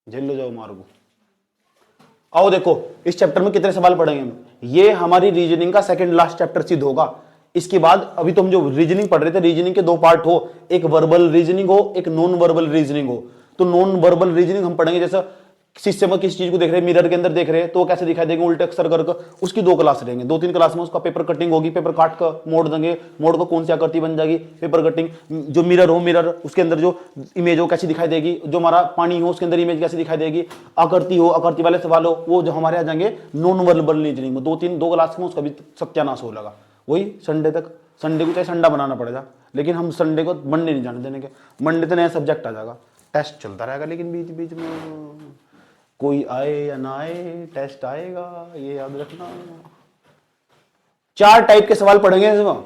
झेल लो जाओ मार्गो। आओ देखो इस चैप्टर में कितने सवाल पढ़ेंगे हम। ये हमारी रीजनिंग का सेकंड लास्ट चैप्टर सिद्ध होगा। इसके बाद अभी तो हम जो रीजनिंग पढ़ रहे थे, रीजनिंग के दो पार्ट हो, एक वर्बल रीजनिंग हो, एक नॉन वर्बल रीजनिंग हो। तो नॉन वर्बल रीजनिंग हम पढ़ेंगे, जैसे शीशे में किस चीज को देख रहे हैं, मिरर के अंदर देख रहे हैं तो कैसे दिखाई देंगे उल्टे अक्षर करके, उसकी दो क्लास रहेंगे। 2-3 क्लास में उसका पेपर कटिंग होगी, पेपर काट कर मोड़ देंगे, मोड़ को कौन सी आकृति बन जाएगी, पेपर कटिंग। जो मिरर हो, मिरर उसके अंदर जो इमेज हो कैसी दिखाई देगी, जो हमारा पानी हो उसके अंदर इमेज कैसी दिखाई देगी, आकृति हो, आकृति वाले सवाल हो, वो जो हमारे आ जाएंगे नॉन वर्बल रीजनिंग में। 2 क्लास में उसका भी सत्यानाश हो लगा। वही संडे तक, संडे को चाहे संडा बनाना पड़ेगा, लेकिन हम संडे को मंडे नहीं जाने देने के। मंडे तो नया सब्जेक्ट आ जाएगा, टेस्ट चलता रहेगा, लेकिन बीच बीच में कोई आए या ना आए टेस्ट आएगा, ये याद रखना। 4 टाइप के सवाल पढ़ेंगे इसमें,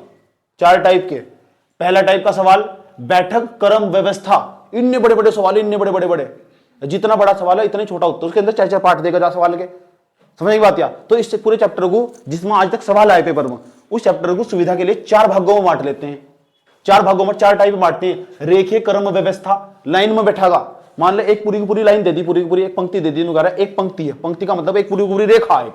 4 टाइप के। पहला टाइप का सवाल बैठक क्रम व्यवस्था। इतने बड़े बड़े सवाल, इतने बड़े बड़े बड़े, जितना बड़ा सवाल है इतना छोटा उत्तर, उसके अंदर 4-4 पार्ट देगा जा सवाल के। समझ की बात या? तो इस पूरे चैप्टर को, जिसमें आज तक सवाल आए पेपर में, उस चैप्टर को सुविधा के लिए 4 भागों में बांट लेते हैं। 4 भागों में 4 टाइप बांटते हैं। रेखीय क्रम व्यवस्था, लाइन में बैठागा। मान ले एक पूरी की पूरी लाइन दे दी, पूरी की पूरी एक पंक्ति दे दी, एक पंक्ति है, पंक्ति का मतलब एक पूरी की पूरी रेखा, एक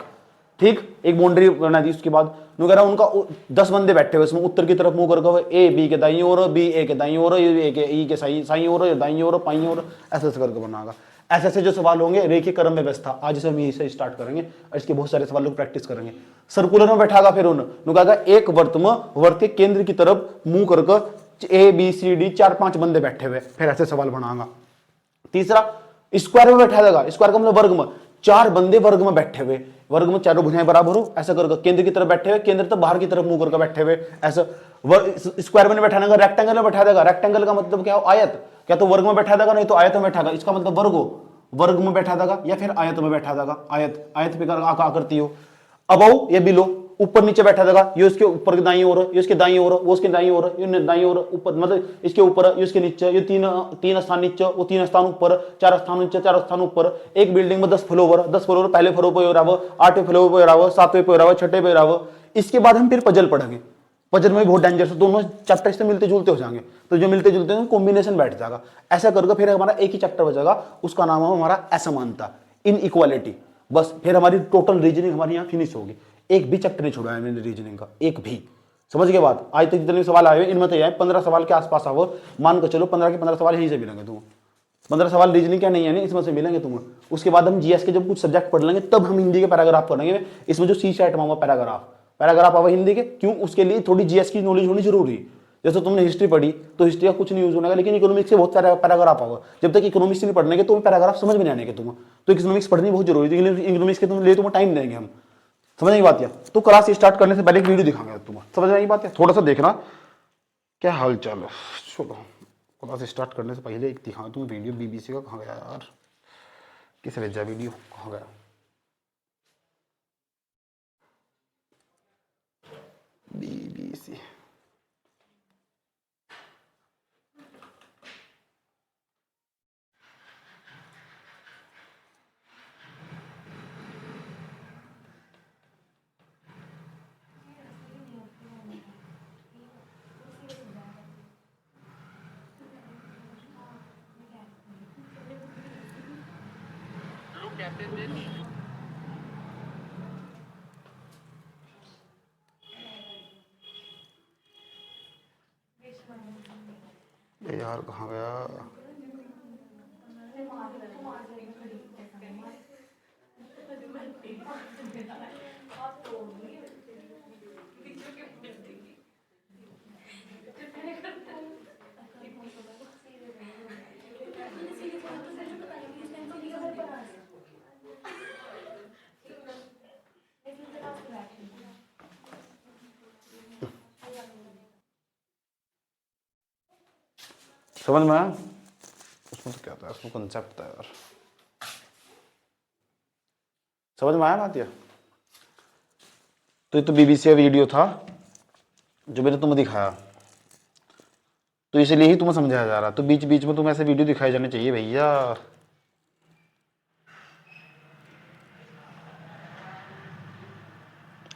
ठीक, एक बाउंड्री बना दी। उसके बाद उनका 10 बंदे बैठे हुए, इसमें उत्तर की तरफ मुंह करके, ए बी के दाईं ओर, बी ए के दाईं ओर, ए के ई के साईं ओर, दाईं ओर, पाईं ओर, ऐसे करके बनागा। ऐसे ऐसे जो सवाल होंगे रेखीय क्रम व्यवस्था, आज से हम यही से स्टार्ट करेंगे और इसके बहुत सारे सवालों को प्रैक्टिस करेंगे। सर्कुलर में बैठागा, फिर उन्होंने एक वर्त में वर्त के केंद्र की तरफ मुंह करके ए बी सी डी 4-5 बंदे बैठे हुए, फिर ऐसे सवाल बनागा। तीसरा स्क्वायर में बैठा देगा, स्क्वायर का मतलब वर्ग में, 4 बंदे वर्ग में बैठे हुए, वर्ग में चारों भुजाएं बराबर हो, ऐसा करके केंद्र की तरफ बैठे हुए, केंद्र तक बाहर की तरफ मुंह करके बैठे हुए, ऐसा। स्क्वायर में बैठा देगा, रेक्टेंगल में बैठा देगा। रेक्टेंगल का मतलब क्या हो, आयत। क्या तो वर्ग में बैठा देगा, नहीं तो आयत में बैठा देगा, इसका मतलब वर्ग हो, वर्ग में बैठा देगा या फिर आयत में बैठा देगा, आयत, आयत पे आकृति हो। अबव या बिलो, ऊपर नीचे बैठा देगा, ये उसके ऊपर की दाईं ओर, ये उसके दाईं ओर, वो उसके दाईं ओर, ये दाईं ओर, ऊपर मतलब इसके ऊपर, ये उसके नीचे, ये 3 स्थान नीचे, वो 3 स्थान ऊपर, 4 स्थान नीचे, 4 स्थान ऊपर। एक बिल्डिंग में 10 फ्लोर, 10 फ्लोर पहले फ्लोर पे हो रहा है, 8वें फ्लोर पे हो रहा है, 7वें पे हो रहा है, 6ठे पे हो रहा है। इसके बाद हम फिर पजल पढ़ेंगे। पजल में बहुत डेंजर, दोनों चैप्टर से मिलते जुलते हो जाएंगे, तो जो मिलते जुलते हैं कॉम्बिनेशन बैठ जाएगा। ऐसा करके फिर हमारा एक ही चैप्टर बचेगा, उसका नाम है हमारा असमानता, इनइक्वालिटी। बस फिर हमारी टोटल रीजनिंग हमारी यहाँ फिनिश होगी। एक भी चैप्टर नहीं छोड़ा है मैंने रीजनिंग का, एक भी। समझ के बात? आज तक जितने सवाल आए इनमें तो 15 सवाल के आसपास आओ, मान कर चलो 15 के 15 सवाल यहीं से मिलेंगे तुम्हें। 15 सवाल रीजनिंग क्या नहीं है, नहीं इसमें से मिलेंगे तुम्हें। उसके बाद हम जीएस के जब कुछ सब्जेक्ट पढ़ लेंगे तब हम हिंदी के पैराग्राफ पढ़ेंगे। इसमें जो सी सेट मांगा पैराग्राफ आवा हिंदी के, क्यों? उसके लिए थोड़ी जीएस की नॉलेज होनी जरूरी है। जैसे तुमने हिस्ट्री पढ़ी तो हिस्ट्री का कुछ नहीं यूज होगा, लेकिन इकोनॉमिक्स के बहुत सारे पैराग्राफ आवा। जब तक इकोनॉमिक्स नहीं पढ़ने के तो पैराग्राफ समझ में नहीं आने के तुम्हें, तो इकोनॉमिक्स पढ़नी बहुत जरूरी है। इकोनॉमिक्स के लिए तुम्हें टाइम देंगे हम। समझ आई बात या? तो क्लास स्टार्ट करने से पहले एक वीडियो दिखाऊंगा तुम्हें, समझ आई बात है? थोड़ा सा देखना क्या हाल चाल है। चलो क्लास स्टार्ट करने से पहले एक दिखाऊं तुम्हें वीडियो। बीबीसी का कहाँ गया यार, किस भेजा वीडियो, कहाँ गया? बीबीसी यार कहाँ गया? समझ में आया? उसमें तो क्या था, उसमें कंसेप्ट था यार। समझ में आया बात या? तो ये तो बीबीसी का वीडियो था जो मैंने तुम्हें दिखाया, तो इसलिए ही तुम्हें समझाया जा रहा। तो बीच बीच में तुम्हें ऐसे वीडियो दिखाए जाने चाहिए भैया।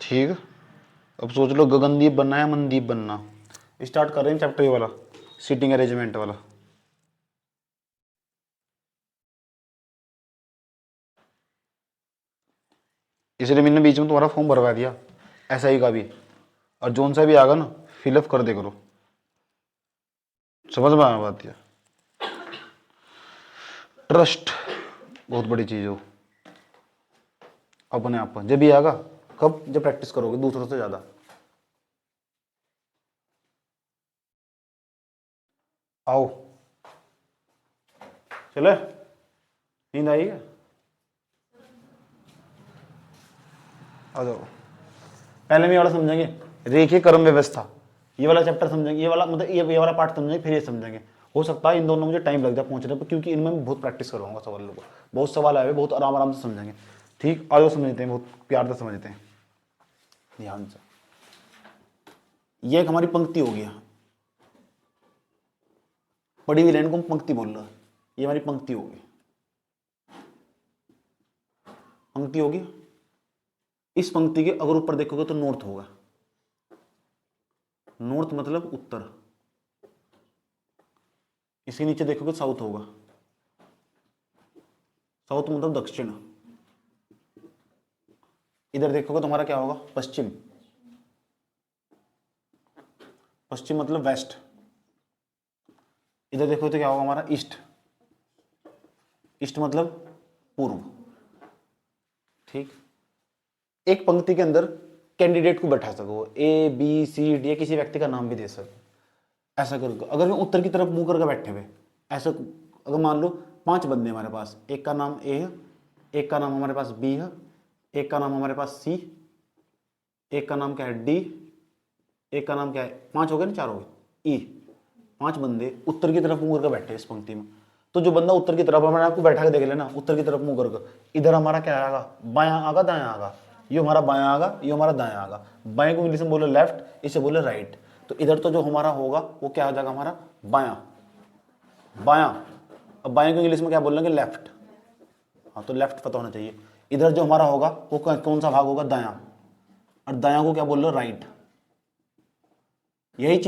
ठीक, अब सोच लो गगनदीप बनना है मनदीप बनना। स्टार्ट कर रहे हैं चैप्टर वाला, सीटिंग अरेंजमेंट वाला। इसलिए मैंने बीच में तुम्हारा फॉर्म भरवा दिया SI का भी, और जोन सा भी आगा ना फिलअप कर दे करो। समझ में आया बात? ट्रस्ट बहुत बड़ी चीज हो अपने आप पर। जब भी आगा कब? जब प्रैक्टिस करोगे दूसरों से ज्यादा। आओ चले, नींद आई क्या? आ जाओ। पहले भी वाला समझेंगे, रेखीय कर्म व्यवस्था, ये वाला चैप्टर समझेंगे, ये वाला मतलब ये वाला पार्ट समझेंगे, फिर ये समझेंगे। हो सकता है इन दोनों में मुझे टाइम लग जाए पहुंचने पर, क्योंकि इनमें मैं बहुत प्रैक्टिस करवाऊंगा सवालों को। बहुत सवाल आए हुए, बहुत आराम आराम से समझेंगे। ठीक, आज समझते हैं, बहुत प्यार से समझते हैं, ध्यान से। ये एक हमारी पंक्ति हो गया, पढ़ी हुई लाइन को हम पंक्ति बोल रहे हैं, ये हमारी पंक्ति होगी। पंक्ति होगी, इस पंक्ति के अगर ऊपर देखोगे तो नॉर्थ होगा। नॉर्थ मतलब उत्तर। इसके नीचे देखोगे साउथ होगा। साउथ मतलब दक्षिण। इधर देखोगे तो हमारा क्या होगा? पश्चिम। पश्चिम मतलब वेस्ट। इधर देखो तो क्या होगा हमारा? ईस्ट। ईस्ट मतलब पूर्व। ठीक, एक पंक्ति के अंदर कैंडिडेट को बैठा सको, ABCD, किसी व्यक्ति का नाम भी दे सको। ऐसा करो, अगर मैं उत्तर की तरफ मुंह करके बैठे हुए, ऐसा अगर मान लो 5 बंदे हमारे पास, एक का नाम A है, एक का नाम हमारे पास B है, एक का नाम हमारे पास C, एक का नाम क्या है D, एक का नाम क्या है, 5 हो गए ना, 4 हो गए, E। 5 बंदे उत्तर की तरफ मुंह करके बैठे इस पंक्ति में। तो जो बंदा उत्तर की तरफ, हमारे आपको बैठा के देख लेना, उत्तर की तरफ मुंह करके, इधर हमारा क्या आएगा? बायां आगा, दायां आगा। ये हमारा बायां आगा, ये हमारा दायां आगा। बाएं को इंग्लिश में बोले लेफ्ट, इसे बोले राइट। तो इधर तो जो हमारा होगा वो क्या आ जाएगा? हमारा बायां। बायां, अब बाएं को इंग्लिश में क्या बोलेंगे? लेफ्ट। हाँ, तो लेफ्ट पता होना चाहिए। इधर जो हमारा होगा वो कौन सा भाग होगा? दायां। और दायां को क्या बोल रहे हो? राइट। यही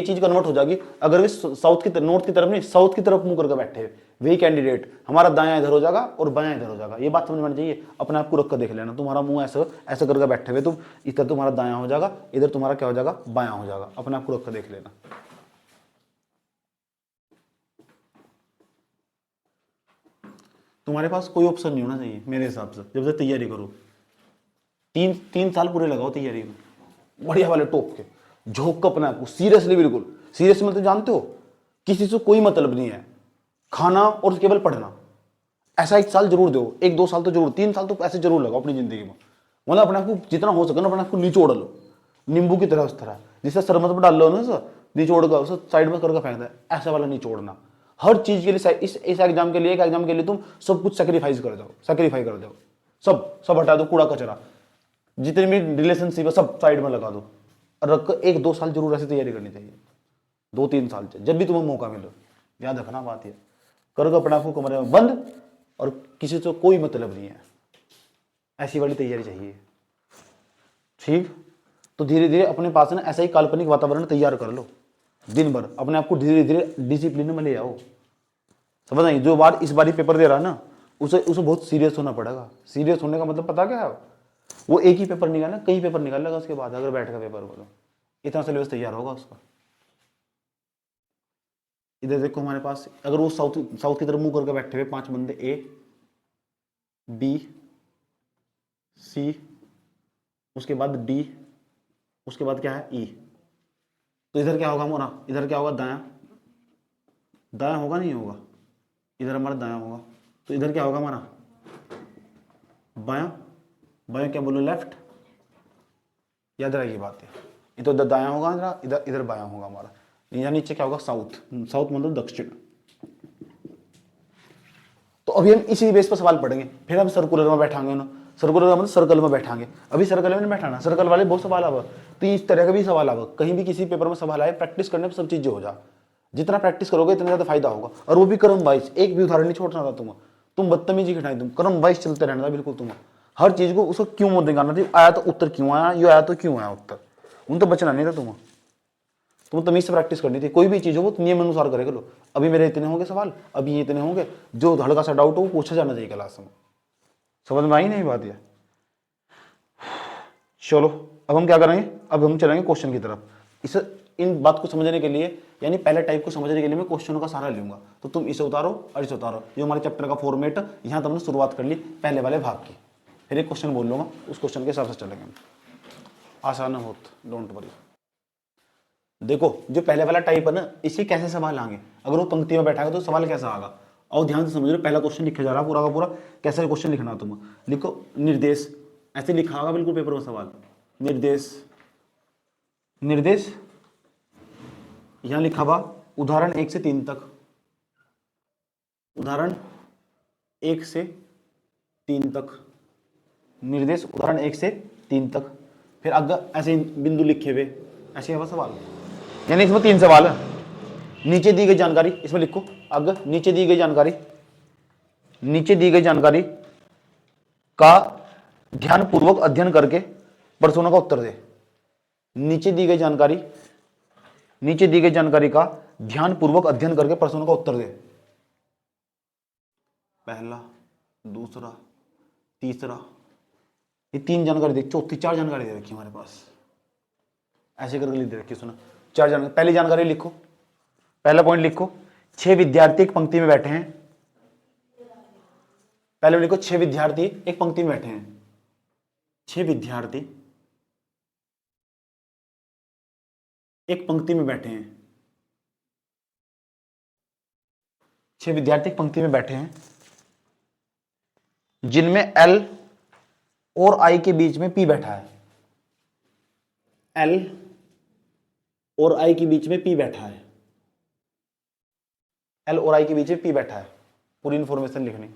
चीज कन्वर्ट हो जाएगी अगर वे साउथ की तरफ, नॉर्थ की तरफ नहीं, साउथ की तरफ मुंह करके बैठे, वही कैंडिडेट हमारा दायां इधर हो जाएगा और बायां इधर हो जाएगा। ये बात समझ में आनी चाहिए। अपने आप को रख कर देख लेना, तुम्हारा मुंह ऐसे ऐसे करके बैठे हुए, तुम इधर तुम्हारा दायां हो जाएगा, इधर तुम्हारा क्या हो जाएगा? बायां हो जाएगा। अपने आप को रख कर देख लेना। तुम्हारे पास कोई ऑप्शन नहीं होना चाहिए मेरे हिसाब से, जब से तैयारी करो। 3 साल पूरे लगाओ तैयारी में, बढ़िया वाले टॉप के, झोंक अपने आपको सीरियसली, बिल्कुल सीरियस में। तो जानते हो किसी से कोई मतलब नहीं है, खाना और केवल पढ़ना। ऐसा 1 साल जरूर दो, 1-2 साल तो जरूर, 3 साल तो ऐसे जरूर लगाओ अपनी जिंदगी में। मतलब अपने आपको जितना हो सके ना, अपने आपको निचोड़ लो, नींबू की तरह, उस तरह जिससे शरबत में डाल लो ना सर, निचोड़ कर उसे साइड में करके फेंक दे, ऐसा वाला निचोड़ना। हर चीज के लिए, इस एग्जाम के लिए, एक एग्जाम के लिए तुम सब कुछ सेक्रीफाइस कर दो, सेक्रीफाई कर दो, सब हटा दो, कूड़ा कचरा, जितने भी रिलेशनशिप है सब साइड में लगा दो, और रख कर 1-2 साल जरूर ऐसी तैयारी करनी चाहिए। 2-3 साल से जब भी तुम्हें मौका मिले, याद रखना बात ये, करोगे अपने आप को कमरे में बंद, और किसी से कोई मतलब नहीं है, ऐसी वाली तैयारी चाहिए। ठीक, तो धीरे धीरे अपने पास ना ऐसा ही काल्पनिक वातावरण तैयार कर लो, दिन भर अपने आप को धीरे धीरे डिसिप्लिन में ले आओ। समझ नहीं, जो बार इस बारी पेपर दे रहा है ना, उसे बहुत सीरियस होना पड़ेगा। सीरियस होने का मतलब पता क्या है? वो एक ही पेपर निकालना, कई पेपर निकाल लेगा उसके बाद, अगर बैठ का पेपर बोलो, इतना सिलेबस तैयार होगा उसका। इधर देखो हमारे पास, अगर वो साउथ की तरफ मुंह करके बैठे हुए 5 बंदे, ABC, उसके बाद D, उसके बाद क्या है? E। तो इधर क्या होगा हमारा? इधर क्या होगा? दायां। दायां होगा नहीं होगा? इधर हमारा दायां होगा। तो इधर क्या होगा हमारा? बायां। बायां क्या बोलो? लेफ्ट। याद रहेगी बात है। ये तो दायां होगा, इधर इधर बायां होगा हमारा। यहाँ नीचे क्या होगा? साउथ। साउथ मतलब दक्षिण। तो अभी हम इसी बेस पर सवाल पढ़ेंगे, फिर हम सर्कुलर में बैठांगे ना, सर्कुलर मतलब सर्कल में बैठांगे। अभी सर्कल में नहीं बैठाना, सर्कल वाले बहुत सवाल आवा, तो इस तरह का भी सवाल आवा, कहीं भी किसी पेपर में सवाल आए, प्रैक्टिस करने पर सब चीजें हो जा। जितना प्रैक्टिस करोगे इतना ज्यादा फायदा होगा, और वो भी क्रम वाइज, एक भी उदाहरण नहीं छोड़ना था तुम बदतमीजी खिटाई, तुम क्रम वाइज चलते रहना था बिल्कुल। तुम हर चीज को उसको क्यों मत निकालना थी, आया तो उत्तर क्यों आया, ये आया तो क्यों आया उत्तर, उन तो बचना नहीं था तुम तमीज से प्रैक्टिस करनी थी। कोई भी चीज हो वो नियम अनुसार करे लो। अभी मेरे इतने होंगे सवाल, अभी ये इतने होंगे, जो हल्का सा डाउट हो वो पूछा जाना चाहिए क्लास में। समझ में आई नहीं बात? ये चलो अब हम क्या करेंगे, अब हम चलेंगे क्वेश्चन की तरफ। इस इन बात को समझने के लिए, यानी पहले टाइप को समझने के लिए मैं क्वेश्चनों का सहारा लूंगा। तो तुम इसे उतारो और इसे उतारो, ये हमारे चैप्टर का फॉर्मेट। यहाँ तुमने शुरुआत कर ली पहले वाले भाग की, फिर एक क्वेश्चन बोल लूंगा, उस क्वेश्चन के हिसाब से चलेंगे हम। आसान है बहुत, डोंट वरी। देखो जो पहले वाला टाइप है ना, इसे कैसे सवाल आएंगे, अगर वो पंक्ति में बैठा है तो सवाल कैसा आएगा। और ध्यान से समझ लो, पहला क्वेश्चन लिखा जा रहा है पूरा का पूरा, कैसे क्वेश्चन लिखना तुम लिखो। निर्देश, ऐसे लिखा होगा बिल्कुल पेपर में सवाल। निर्देश, निर्देश यहां लिखा हुआ उदाहरण 1 से 3 तक, उदाहरण 1 से 3 तक, निर्देश उदाहरण 1 से 3 तक। फिर अगर ऐसे बिंदु लिखे हुए, ऐसे है सवाल, यानी इसमें 3 सवाल है। नीचे दी गई जानकारी इसमें लिखो, अगर नीचे दी गई जानकारी, नीचे दी गई जानकारी का ध्यानपूर्वक अध्ययन करके प्रश्नों का उत्तर दे। नीचे दी गई जानकारी, नीचे दी गई जानकारी का ध्यानपूर्वक अध्ययन करके प्रश्नों का उत्तर दे। पहला, दूसरा, तीसरा, ये 3 जानकारी दे, चौथी 4 जानकारी दे रखी हमारे पास, ऐसे करके दे रखी। सुनो 4 जानकारी। पहली जानकारी लिखो, पहला पॉइंट लिखो, 6 विद्यार्थी एक पंक्ति में बैठे हैं। पहले लिखो 6 विद्यार्थी एक पंक्ति में बैठे हैं। 6 विद्यार्थी एक पंक्ति में बैठे हैं। 6 विद्यार्थी एक पंक्ति में बैठे हैं, जिनमें एल और आई के बीच में पी बैठा है। एल और आई के बीच में पी बैठा है। एल और आई के बीच में पी बैठा है, पूरी इंफॉर्मेशन लिखनी।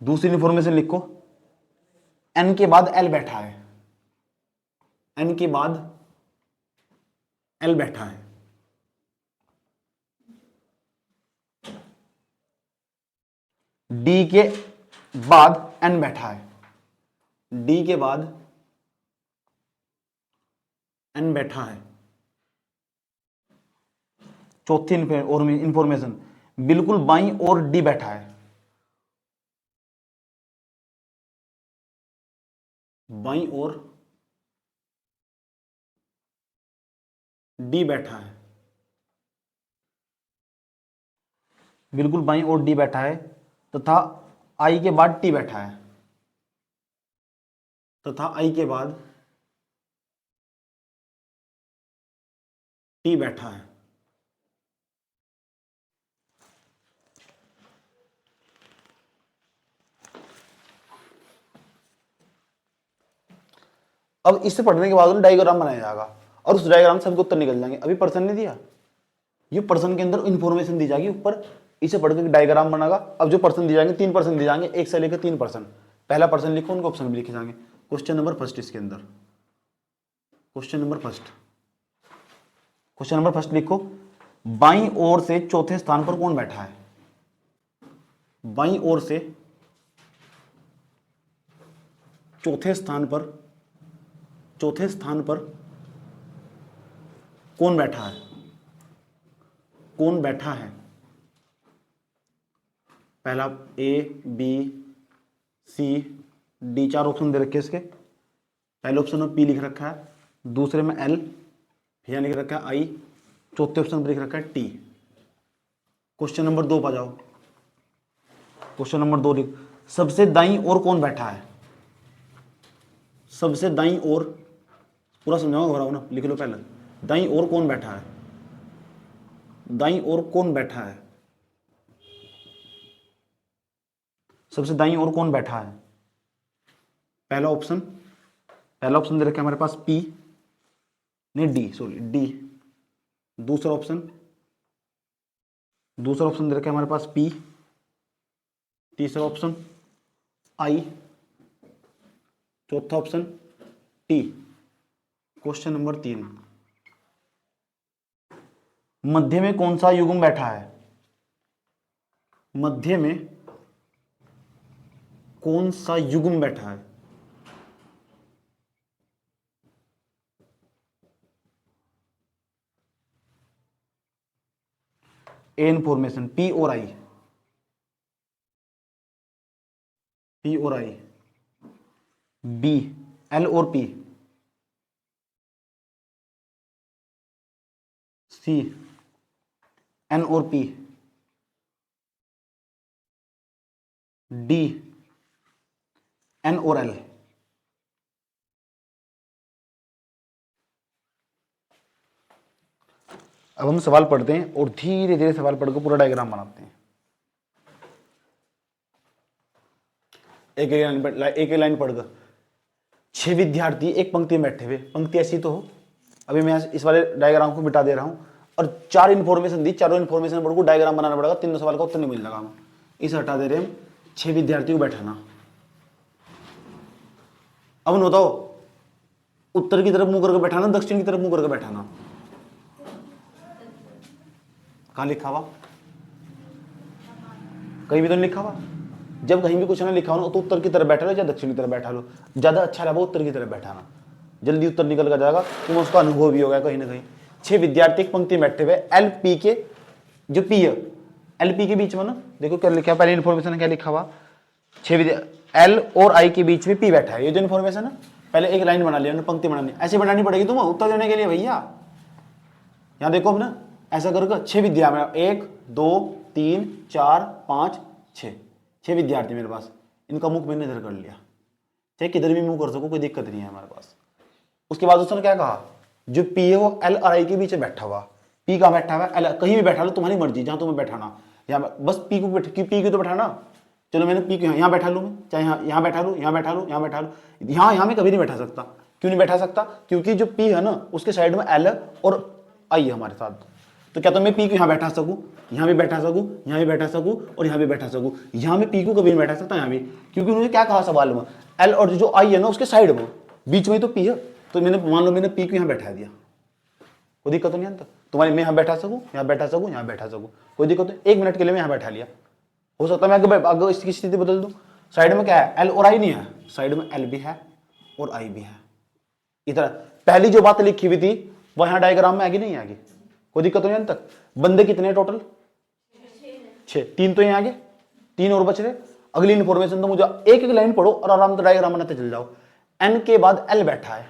दूसरी इंफॉर्मेशन लिखो, एन के बाद एल बैठा है। एन के बाद एल बैठा है। डी के बाद एन बैठा है। डी के बाद एन बैठा है। चौथी इंफॉर्मेशन, बिल्कुल बाईं ओर डी बैठा है। बाईं ओर डी बैठा है, बिल्कुल बाईं ओर डी बैठा है, तथा आई के बाद टी बैठा है। तथा आई के बाद टी बैठा है। अब इससे पढ़ने के बाद डायग्राम बनाया जाएगा और उस डायग्राम से हमको उत्तर निकल जाएंगे। अभी पर्सन नहीं दिया, ये पर्सन के अंदर इंफॉर्मेशन दी जाएगी ऊपर, इसे पढ़ के डायग्राम बनाएगा। अब जो पर्सन दिए जाएंगे 3 पर्सन दिए जाएंगे, 1 से लेकर 3 पर्सन। पहला पर्सन लिखो, उनको ऑप्शन भी लिखे जाएंगे। क्वेश्चन नंबर फर्स्ट इसके अंदर, question number first, question number first लिखो, बाईं ओर से चौथे स्थान पर कौन बैठा है। बाईं ओर से चौथे स्थान पर, चौथे स्थान पर कौन बैठा है। कौन बैठा है, पहला A B C D, 4 option दे रखे इसके। पहले ऑप्शन में पी लिख रखा है, दूसरे में एल, फिर लिख रखा है आई, चौथे ऑप्शन पर लिख रखा है टी। क्वेश्चन नंबर 2 पर जाओ। क्वेश्चन नंबर 2 लिख, सबसे दाईं ओर कौन बैठा है। सबसे दाईं ओर, पूरा समझाओ, घबराओ ना, लिख लो पहले। दाईं ओर कौन बैठा है। दाईं ओर कौन बैठा है, सबसे दाईं ओर कौन बैठा है। पहला ऑप्शन, पहला ऑप्शन दे रखा है हमारे पास पी, नहीं डी, सॉरी डी। दूसरा ऑप्शन, दूसरा ऑप्शन दे रखा है हमारे पास पी। तीसरा ऑप्शन आई, चौथा ऑप्शन टी। क्वेश्चन नंबर 3, मध्य में कौन सा युग्म बैठा है। मध्य में कौन सा युग्म बैठा है। ए इंफॉर्मेशन, पी और आई, पी और आई। बी, एल और पी, सी, एन और पी, डी, एन और एल। अब हम सवाल पढ़ते हैं और धीरे धीरे सवाल पढ़कर पूरा डायग्राम बनाते हैं। एक एक लाइन पढ़कर 6 विद्यार्थी एक पंक्ति में बैठे हुए, पंक्ति ऐसी तो हो। अभी मैं इस वाले डायग्राम को मिटा दे रहा हूं और 4 इन्फॉर्मेशन दी, चारों इन्फॉर्मेशन पढ़ को डायग्राम बनाना पड़ेगा, 3 सवाल का उत्तर नहीं मिल जाएगा। हम इसे हटा दे रहे हैं, 6 विद्यार्थियों को बैठाना। अब बताओ उत्तर की तरफ मुंह करके बैठाना, दक्षिण की तरफ मुंह करके बैठाना। कहां लिखा हुआ? कहीं भी तो नहीं लिखा हुआ। जब कहीं भी कुछ ना लिखा हो ना तो उत्तर की तरफ बैठा लो या दक्षिण की तरफ बैठा लो, ज्यादा अच्छा लगा उत्तर की तरफ बैठाना, जल्दी उत्तर निकल कर जाएगा, तुम्हें उसका अनुभव भी होगा कहीं ना कहीं। 6 विद्यार्थी एक पंक्ति में बैठे हुए, एल पी के जो पी है, एल पी के बीच में ना देखो क्या लिखा है, पहले इन्फॉर्मेशन क्या लिखा हुआ, 6 एल और आई के बीच में पी बैठा है, ये जो इन्फॉर्मेशन है। पहले एक लाइन बना लिया, पंक्ति बनानी, ऐसे बनानी पड़ेगी तुम्हें उत्तर देने के लिए भैया। यहां देखो अब ना ऐसा करके 6 विद्यार्थी, 1 2 3 4 5 6 विद्यार्थी मेरे पास, इनका मुख मैंने इधर कर लिया, चाहे किधर भी मुंह कर सको, कोई दिक्कत नहीं है हमारे पास। उसके बाद उसने क्या कहा, जो पी है वो एल और आई के बीच बैठा हुआ, पी कहाँ बैठा हुआ, एल कहीं भी बैठा लो, तुम्हारी मर्जी, जहां तुम्हें बैठाना, यहाँ बस पी को पी को तो बैठाना। चलो मैंने पी को यहाँ बैठा लूँ, चाहे यहाँ बैठा लूँ, यहाँ बैठा लूँ, यहाँ बैठा लूँ, यहाँ मैं कभी नहीं बैठा सकता। क्यों नहीं बैठा सकता? क्योंकि जो पी है ना उसके साइड में एल और आई है हमारे साथ। तो क्या तो मैं पी को यहाँ बैठा सकूँ, यहाँ भी बैठा सकूँ, यहाँ भी बैठा सकूँ और यहाँ भी बैठा सकूँ। यहाँ में पी को कभी नहीं बैठा सकता, यहाँ भी, क्योंकि उन्होंने क्या कहा सवाल में, एल और जो आई है ना उसके साइड में, बीच में तो पी है। तो मैंने मान लो मैंने पी को यहाँ बैठा दिया, कोई दिक्कत तो नहीं आता तुम्हारी, मैं यहाँ बैठा सकूँ, यहाँ बैठा सकूँ, यहाँ बैठा सकूँ, कोई दिक्कत नहीं। 1 मिनट के लिए मैं यहाँ बैठा लिया, हो सकता है मैं अगर इसकी स्थिति बदल दूँ। साइड में क्या है, एल और आई नहीं है, साइड में एल भी है और आई भी है। इधर पहली जो बात लिखी हुई थी वह यहाँ डायग्राम में आगे नहीं आगे, कोई दिक्कत तो नहीं अंत तक। बंदे कितने टोटल? 6, 3 तो यहाँ आगे, 3 और बच रहे। अगली इन्फॉर्मेशन तो मुझे एक लाइन पढ़ो और आराम से डायग्राम बनाते चल जाओ। एन के बाद एल बैठा है,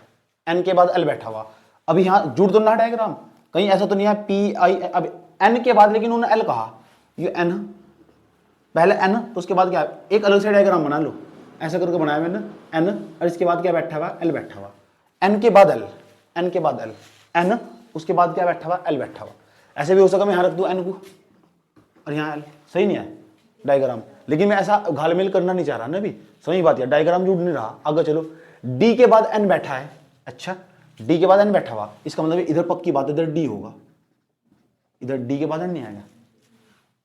एन के बाद एल बैठा हुआ, अभी यहाँ जुड़ तो ना डायग्राम, कहीं ऐसा तो नहीं है पी आई, अब एन के बाद लेकिन उन्होंने एल कहा, ये एन पहले एन तो उसके बाद क्या, एक अलग से डायग्राम बना लो, ऐसा करके बनाया मैंने एन, और इसके बाद क्या बैठा हुआ, एल बैठा हुआ, एन के बाद एल, एन के बाद एल, एन उसके बाद क्या बैठा हुआ, एल बैठा हुआ। ऐसे भी हो सका मैं यहाँ रख दूँ एन को और यहाँ एल, सही नहीं है डायग्राम, लेकिन मैं ऐसा घालमेल करना नहीं चाह रहा ना, अभी सही बात है, डायग्राम जुड़ नहीं रहा। आगे चलो, डी के बाद एन बैठा है, अच्छा डी के बाद एन बैठा हुआ, इसका मतलब इधर पक्की बात है, इधर डी होगा, इधर डी के बाद एन नहीं आएगा।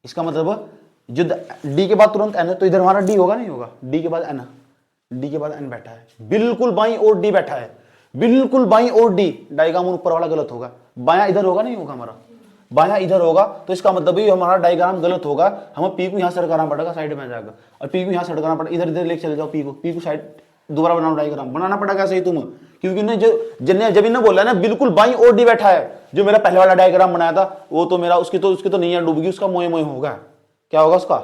इसका मतलब जो डी के बाद तुरंत एन है तो इधर हमारा डी होगा नहीं होगा, डी के बाद एन, डी के बाद एन बैठा है, बिल्कुल बाई और डी बैठा है, बिल्कुल बाई और डी, डायग्राम ऊपर वाला गलत होगा, बाया इधर होगा नहीं होगा हमारा, बाया इधर होगा, तो इसका मतलब भी हमारा डायग्राम गलत होगा। हमें पी को यहाँ सरकाना पड़ेगा साइड में जाकर, और पी को यहाँ सरकाना पड़ेगा, इधर इधर लेके चले जाओ पी को साइड, दोबारा बनाओ डायग्राम, बनाना पड़ेगा सही तुम्हें, क्योंकि ने जो जन्ने जब इन्हें बोला ना बिल्कुल बाई और डी बैठा है, जो मेरा पहले वाला डायग्राम बनाया था वो तो मेरा उसकी तो नहीं है डूबगी, उसका मोए मोए होगा, क्या होगा उसका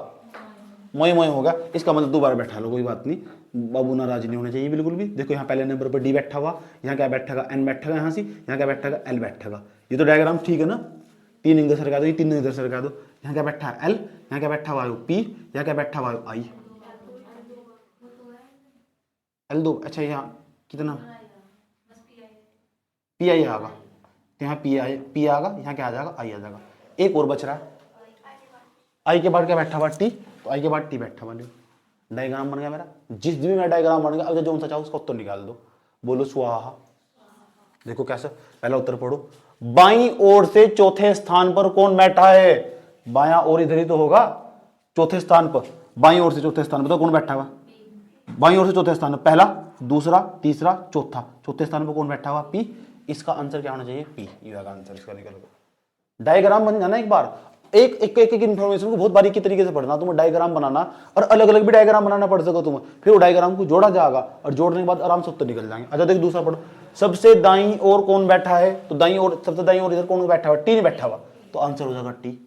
मोए मोए होगा। इसका मतलब दोबारा बैठा लो, कोई बात नहीं, बाबू नाराज नहीं होना चाहिए बिल्कुल भी। देखो यहाँ पहले नंबर पर डी बैठा हुआ, यहाँ क्या बैठेगा एन बैठेगा, यहाँ से यहाँ क्या बैठेगा एल बैठेगा, ये तो डायग्राम ठीक है ना। 3 इधर सरका दो, ये 3 इधर सरका दो, यहाँ क्या बैठा है एल, यहाँ क्या बैठा हुआ है पी, यहाँ क्या बैठा हुआ है आई, एल 2, अच्छा यहाँ कितना पी आई आएगा, तो यहाँ पी आएगा, यहाँ क्या आ जाएगा आई आ जाएगा। एक और बच रहा है, आई के बाद क्या बैठा हुआ टी, तो आई के बाद टी बैठा हुआ, डायग्राम बन गया मेरा। जिस भी मेरा डायग्राम बन गया, अब जो सा चाहो उसका उत्तर निकाल दो, बोलो स्वाहा। देखो कैसे, पहला उत्तर पढ़ो, बाईं ओर से चौथे स्थान पर कौन बैठा है, बायां ओर इधर ही तो होगा, चौथे स्थान पर, बाईं ओर से चौथे स्थान पर तो कौन बैठा हुआ, बाईं ओर से चौथे स्थान पर, पहला दूसरा तीसरा चौथा, चौथे स्थान पर कौन बैठा हुआ पी। इसका आंसर क्या होना चाहिए पी, ये आंसर इसका निकल। डायग्राम बन जाना एक बार, एक इन्फॉर्मेशन को बहुत बारीकी तरीके से पढ़ना, तुम्हें डायग्राम बनाना और अलग अलग भी डायग्राम बनाना पड़ सको तुम्हें, फिर वो डायग्राम को जोड़ा जाएगा और जोड़ने के बाद आराम से उत्तर निकल जाएंगे। अच्छा देख दूसरा पढ़ो, सबसे दाईं ओर कौन बैठा है, तो दाईं ओर, सबसे दाईं ओर इधर कौन बैठा हुआ, टी नहीं बैठा हुआ, तो आंसर हो जाएगा टी।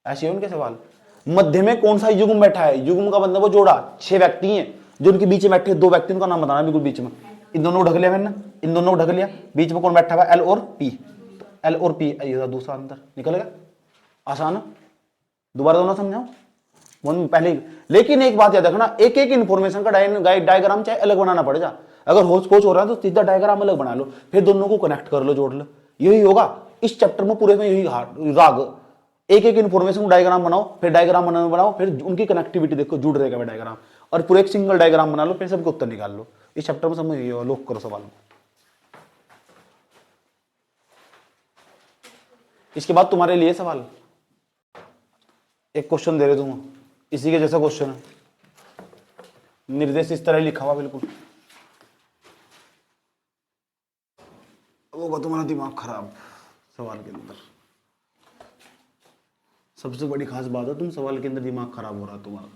ऐसे है उनके सवाल। मध्य में कौन सा युग्म बैठा है, युग्म का मतलब वो जोड़ा, 6 व्यक्ति हैं, जो उनके बीच में बैठे दो व्यक्ति, उनका नाम बताना बिल्कुल बीच में। इन दोनों को ढक लिया मैंने, इन दोनों को ढक लिया, बीच में कौन बैठा हुआ? एल और पी। एल और पी, ये दूसरा अंतर निकल गया। आसान है, दोबारा दोनों समझाओ वन पहले। लेकिन एक बात याद रखना, एक एक इन्फॉर्मेशन का डायग्राम चाहे अलग बनाना पड़ जा, अगर होच पोच हो रहा है तो सीधा डायग्राम अलग बना लो, फिर दोनों को कनेक्ट कर लो, जोड़ लो। यही होगा इस चैप्टर में पूरे में, यही राग। एक एक इन्फॉर्मेशन को डायग्राम बनाओ, फिर डायग्राम बनाओ, फिर उनकी कनेक्टिविटी देखो, जुड़ रहेगा वह डायग्राम, और पूरे एक सिंगल डायग्राम बना लो, फिर सबके उत्तर निकाल लो। इस चैप्टर में समझ लॉक करो सवाल को। इसके बाद तुम्हारे लिए सवाल, एक क्वेश्चन दे रहे तुम, इसी के जैसा क्वेश्चन है, निर्देश इस तरह लिखा हुआ बिल्कुल, होगा तुम्हारा दिमाग खराब सवाल के अंदर। सबसे बड़ी खास बात है, तुम सवाल के अंदर दिमाग खराब हो रहा है तुम्हारा।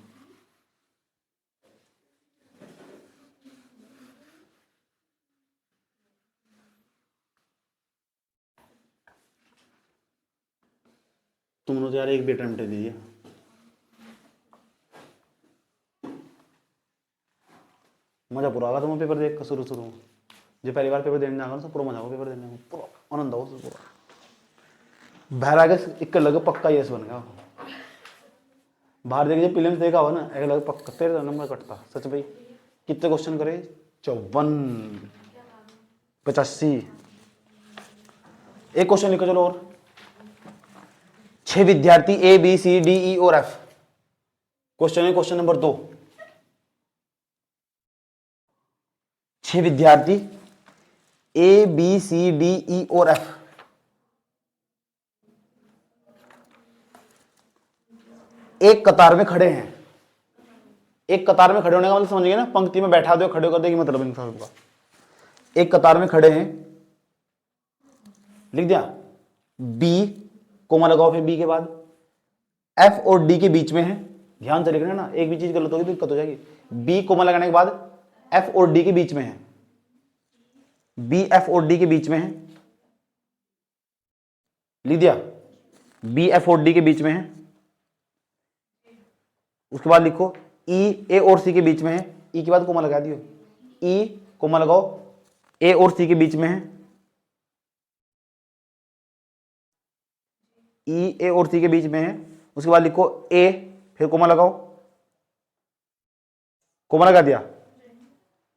तुमने तो यार एक भी अटेम्प्ट दे दिया, मजा पूरा आगा तुम्हें पेपर देख कर शुरू में। जो पहली बार पेपर देने जाएगा ना, पूरा मजा आएगा पेपर देने में, पूरा आनंद आओ पूरा। बाहर आगे एक लगे पक्का यस बन गया। बाहर देखिए प्रीलिम्स देखा हुआ ना, एक लगे पक्का तेरे नंबर कटता सच भाई। कितने क्वेश्चन करे? 54, 85। एक क्वेश्चन लिखो चलो और। 6 विद्यार्थी ए बी सी डी ई और एफ। क्वेश्चन है क्वेश्चन नंबर 2। 6 विद्यार्थी ए बी सी डी ई और एफ एक कतार में खड़े हैं। एक कतार में खड़े होने का मतलब समझिए ना, पंक्ति में बैठा दो, खड़े कर दे, मतलब इन सबका। एक कतार में खड़े हैं, लिख दिया। बी कोमा लगाओ, फिर बी के बाद एफ और डी के बीच में है। ध्यान से लिखना ना, एक भी चीज गलत होगी तो दिक्कत हो जाएगी। बी कोमा लगाने के बाद एफ और डी के बीच में है। बी एफ और डी के बीच में है, लिख दिया। बी एफ और डी के बीच में है। उसके बाद लिखो ई ए और सी के बीच में है। ई के बाद कोमा लगा दियो, ई कोमा लगाओ, ए और सी के बीच में है। ई ए और सी के बीच में है। उसके बाद लिखो ए, फिर कोमा लगाओ, कोमा लगा दिया।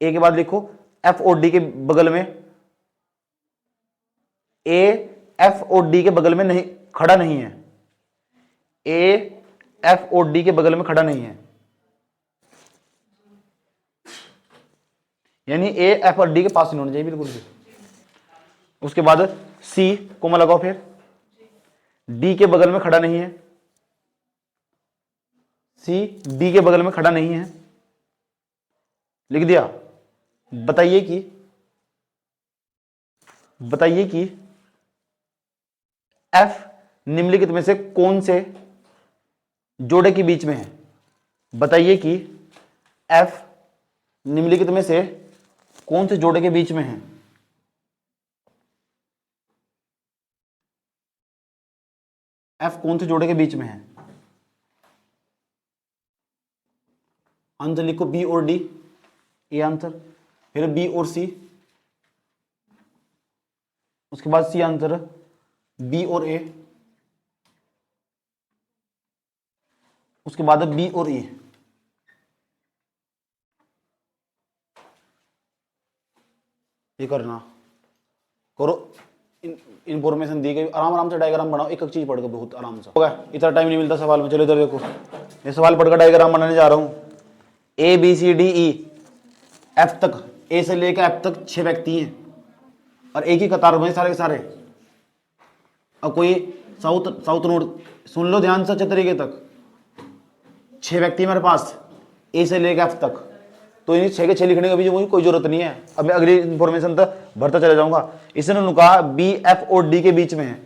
ए के बाद लिखो एफ और डी के बगल में। ए एफ और डी के बगल में नहीं खड़ा नहीं है। ए एफ और डी के बगल में खड़ा नहीं है, यानी ए एफ और डी के पास नहीं होना चाहिए बिल्कुल भी। उसके बाद सी कोमा लगाओ, फिर डी के बगल में खड़ा नहीं है। सी डी के बगल में खड़ा नहीं है, लिख दिया। बताइए कि एफ निम्नलिखित में से कौन से जोड़े के बीच में है। बताइए कि एफ निम्नलिखित में से कौन से जोड़े के बीच में है। एफ कौन से जोड़े के बीच में है? आंसर लिखो बी और डी, ये आंसर। फिर बी और सी, उसके बाद सी आंसर, बी और ए, उसके बाद बी और ए। ये करना करो, इंफॉर्मेशन दी गई, आराम से डायग्राम बनाओ, एक एक चीज पढ़कर बहुत आराम से। हो गया, इतना टाइम नहीं मिलता सवाल में। चलो इधर देखो, ये सवाल पढ़कर डायग्राम बनाने जा रहा हूं। A B C D E F तक, ए से लेकर एफ तक 6 व्यक्ति हैं और एक ही कतार में सारे के सारे। और कोई साउथ नॉर्थ, सुन लो ध्यान से अच्छे तरीके तक। 6 व्यक्ति मेरे पास ए से लेकर एफ तक, तो इन 6 के 6 लिखने का भी मुझे कोई जरूरत नहीं है। अब मैं अगली इंफॉर्मेशन तक भरता चला जाऊंगा। इसने कहा बी एफ और डी के बीच में है।